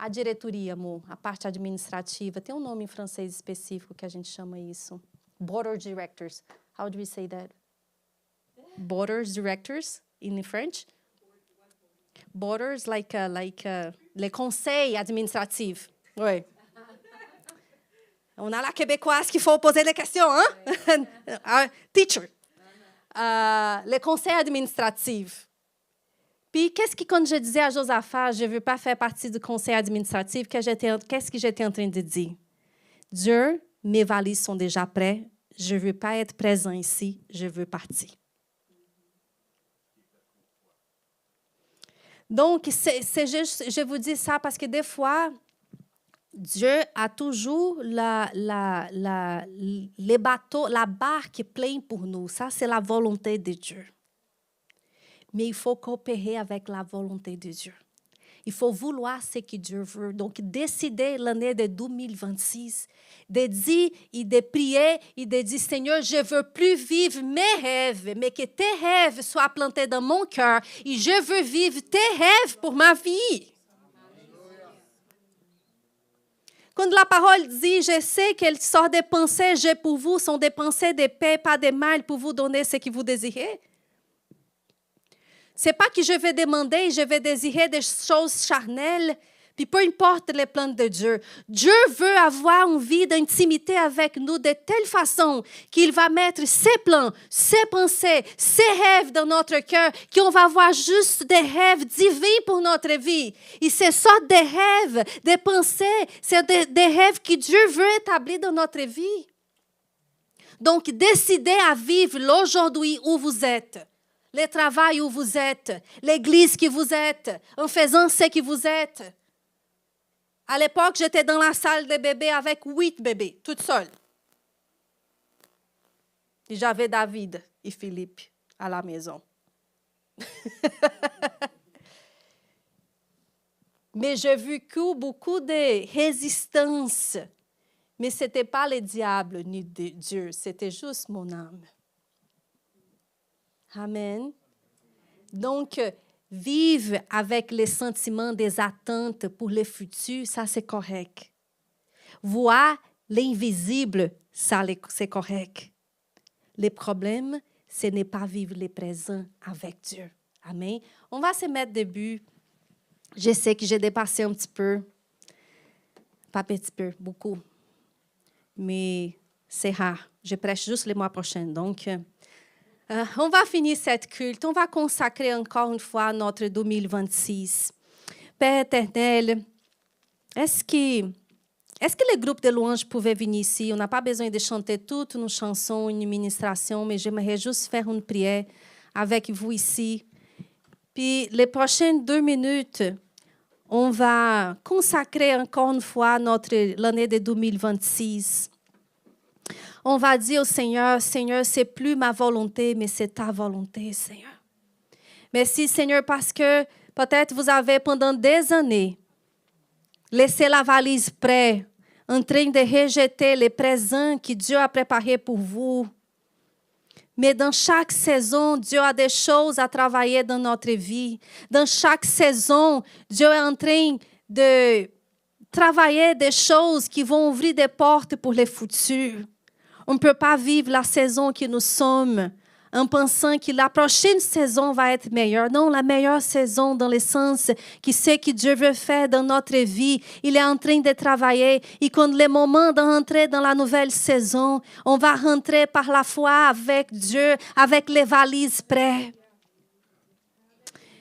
A diretoria, amor, a parte administrativa, tem nome em francês específico que a gente chama isso. Board of Directors. How do we say that? Board Directors in French? Borders, like le conseil administratif. Oui. On a la québécoise qu'il faut poser les questions, hein? Teacher. Le conseil administratif. Puis, quand je disais à Josaphat, je ne veux pas faire partie du conseil administratif, qu'est-ce que j'étais en train de dire? Dieu, mes valises sont déjà prêtes. Je ne veux pas être présent ici. Je veux partir. Donc, je vous dis ça parce que des fois, Dieu a toujours les bateaux, la barque pleine pour nous. Ça, c'est la volonté de Dieu. Mais il faut coopérer avec la volonté de Dieu. Il faut vouloir ce que Dieu veut. Donc, décider l'année de 2026, de dire et de prier et de dire, Seigneur, je ne veux plus vivre mes rêves, mais que tes rêves soient plantés dans mon cœur et je veux vivre tes rêves pour ma vie. Quand la parole dit, je sais quelles sortes de pensées j'ai pour vous sont des pensées de paix, pas de mal, pour vous donner ce que vous désirez. C'est pas que je vais demander, je vais désirer des choses charnelles, puis peu importe les plans de Dieu. Dieu veut avoir une vie d'intimité avec nous de telle façon qu'il va mettre ses plans, ses pensées, ses rêves dans notre cœur, qu'on va avoir juste des rêves divins pour notre vie. Et c'est ça des rêves, des pensées, c'est des rêves que Dieu veut établir dans notre vie. Donc, décidez à vivre l'aujourd'hui où vous êtes, le travail où vous êtes, l'église que vous êtes, en faisant ce que vous êtes. À l'époque, j'étais dans la salle des bébés avec 8 bébés, toute seule. Et j'avais David et Philippe à la maison. Mais j'ai vécu beaucoup de résistance. Mais ce n'était pas le diable ni Dieu, c'était juste mon âme. Amen. Donc, vivre avec les sentiments des attentes pour le futur, ça c'est correct. Voir l'invisible, ça c'est correct. Le problème, ce n'est pas vivre le présent avec Dieu. Amen. On va se mettre debout. Je sais que j'ai dépassé un petit peu. Pas un petit peu, beaucoup. Mais c'est rare. Je prêche juste le mois prochain. Donc, on va finir cette culte. On va consacrer encore une fois notre 2026. Père éternel, est-ce que le groupe de louanges pouvait venir ici? On n'a pas besoin de chanter toute une chanson, une ministration, mais j'aimerais juste faire une prière avec vous ici. Puis, les prochaines 2 minutes, on va consacrer encore une fois l'année de 2026. On va dire au Seigneur, Seigneur, ce n'est plus ma volonté, mais c'est ta volonté, Seigneur. Merci, Seigneur, parce que peut-être vous avez pendant des années laissé la valise prête, en train de rejeter les présents que Dieu a préparés pour vous. Mais dans chaque saison, Dieu a des choses à travailler dans notre vie. Dans chaque saison, Dieu est en train de travailler des choses qui vont ouvrir des portes pour le futur. On ne peut pas vivre la saison que nous sommes en pensant que la prochaine saison va être meilleure. Non, la meilleure saison dans le sens que ce que Dieu veut faire dans notre vie, il est en train de travailler. Et quand le moment de rentrer dans la nouvelle saison, on va rentrer par la foi avec Dieu, avec les valises prêtes.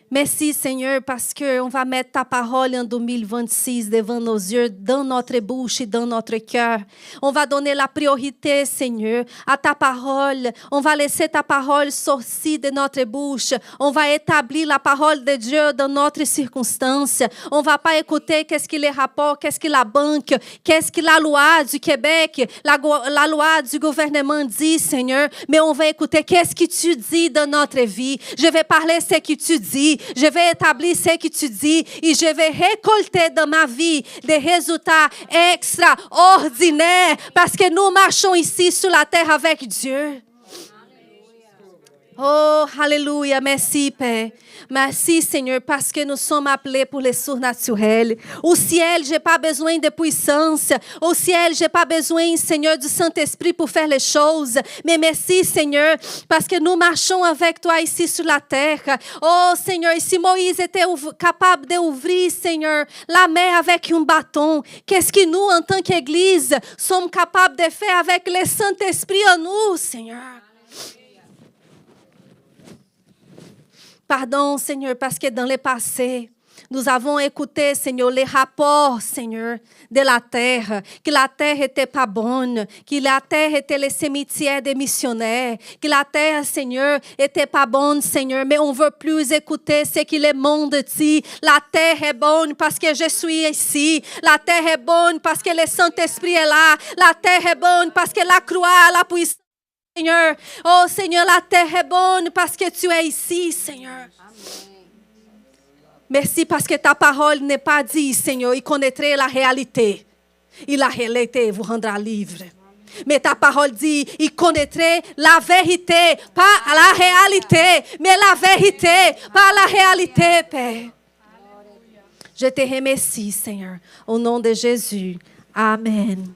Merci, Seigneur, parce qu'on va mettre ta parole en 2026 devant nos yeux, dans notre bouche et dans notre cœur. On va donner la priorité, Seigneur, à ta parole. On va laisser ta parole sortir de notre bouche. On va établir la parole de Dieu dans notre circonstance. On ne va pas écouter qu'est-ce que les rapports, qu'est-ce que la banque, qu'est-ce que la loi du Québec, la loi du gouvernement dit, Seigneur. Mais on va écouter qu'est-ce que tu dis dans notre vie. Je vais parler ce que tu dis. Je vais établir ce que tu dis et je vais récolter dans ma vie des résultats extraordinaires parce que nous marchons ici sur la terre avec Dieu. Oh, alléluia, merci Père. Merci Seigneur parce que nous sommes appelés pour les surnaturels. Au ciel, je n'ai pas besoin de puissance. Au ciel, je n'ai pas besoin, Seigneur, du Saint-Esprit pour faire les choses. Mais merci Seigneur parce que nous marchons avec toi ici sur la terre. Oh Seigneur, si Moïse était capable d'ouvrir, Seigneur, la mer avec un bâton, qu'est-ce que nous, en tant qu'Église, sommes capables de faire avec le Saint-Esprit en nous, Seigneur? Pardon, Seigneur, parce que dans le passé, nous avons écouté, Seigneur, les rapports, Seigneur, de la terre, que la terre n'était pas bonne, que la terre était le cimetière des missionnaires, que la terre, Seigneur, n'était pas bonne, Seigneur, mais on ne veut plus écouter ce que le monde dit. La terre est bonne parce que je suis ici. La terre est bonne parce que le Saint-Esprit est là. La terre est bonne parce que la croix a la puissance. Seigneur, oh Seigneur, la terre est bonne parce que tu es ici, Seigneur. Amen. Merci parce que ta parole n'est pas dit, Seigneur, il connaîtrait la réalité. Et la réalité vous rendra libre. Mais ta parole dit, il connaîtrait la vérité, pas la réalité, mais la vérité, pas la réalité, Père. Je te remercie, Seigneur, au nom de Jésus. Amen.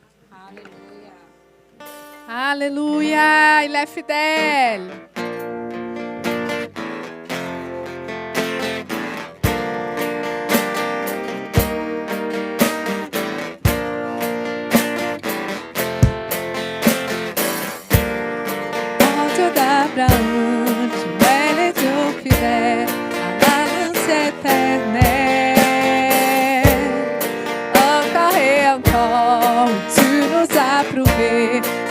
Alléluia, il est fidèle. d'Abraham, tu es le Dieu fidèle à l'alliance éternelle. Encore et encore, tu nous as prouvé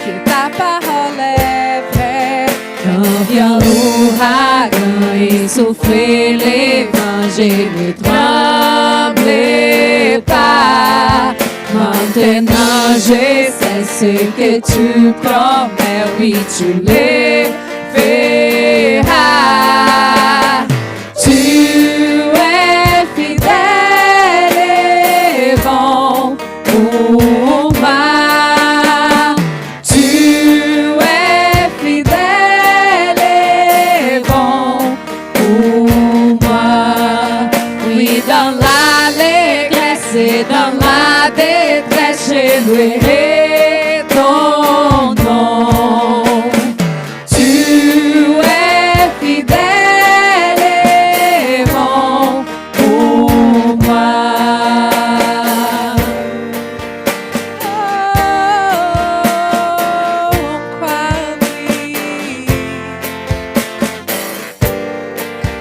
que ta parole est vraie. Quand vient l'ouragan et souffle l'évangile, ne tremblez pas. Maintenant je sais ce que tu promets, oui tu le feras. Tu es fidèle et bon pour moi. Tu es fidèle et bon pour moi. Oui, dans l'allégresse et dans la détresse, je louerai ton nom. Tu es fidèle et bon pour moi. Oh, on croit en lui.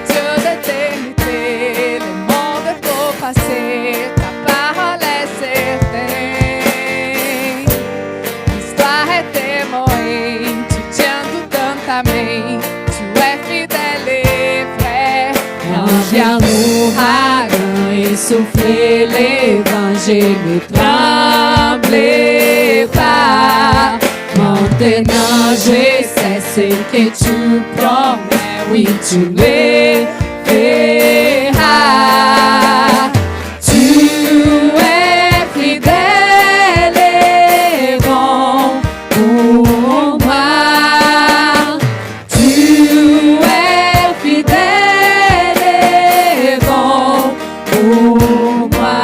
Dieu d'éternité, le monde peut passer, ta parole est certaine. L'histoire est témoin, tu tiens tout dans ta main, tu es fidèle et vrai. Quand vient l'ouragan et souffle l'évangile, ne tremblez pas. Maintenant je sais ce que tu promets, oui tu le feras. Tu es fidèle et bon pour moi. Tu es fidèle et bon pour moi.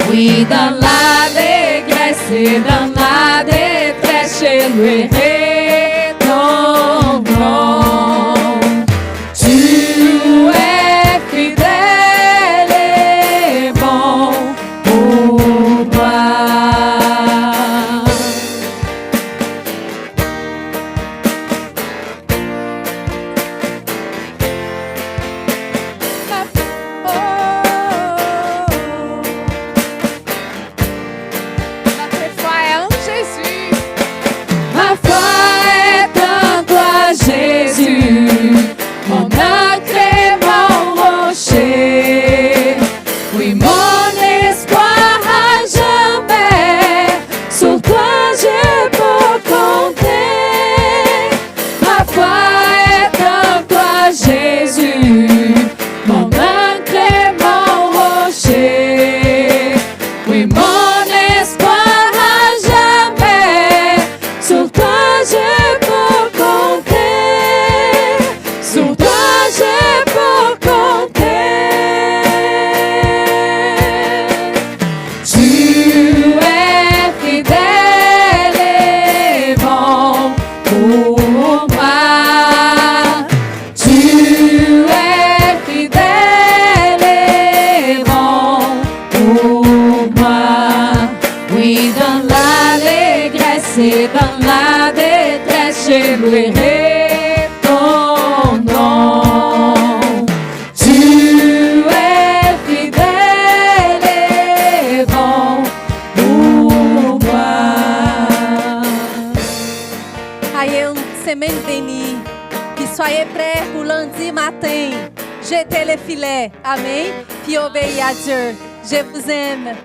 Oui, dans l'allégresse et dans la détresse, je louerai ton nom. Tu es fidèle et bon pour moi. Notre foi est en Jésus. Ma foi est en toi, Jésus, mon ancre et mon rocher. Oui, mon espoir à jamais, sur toi je peux compter. Ma foi est en toi, Jésus, mon ancre et mon rocher. Oui, mon espoir à jamais, sur toi je peux compter. Sur toi je peux compter. Tu es fidèle et bon pour moi. Tu es fidèle et bon pour moi. Oui, dans l'allégresse et dans la détresse, je louerai ton nom. Tu es fidèle et bon pour moi. Ayez une semaine bénie. Puis soyez prêts pour lundi matin. Jetez les filets. Amen. Puis obéissez à Dieu. Je vous aime.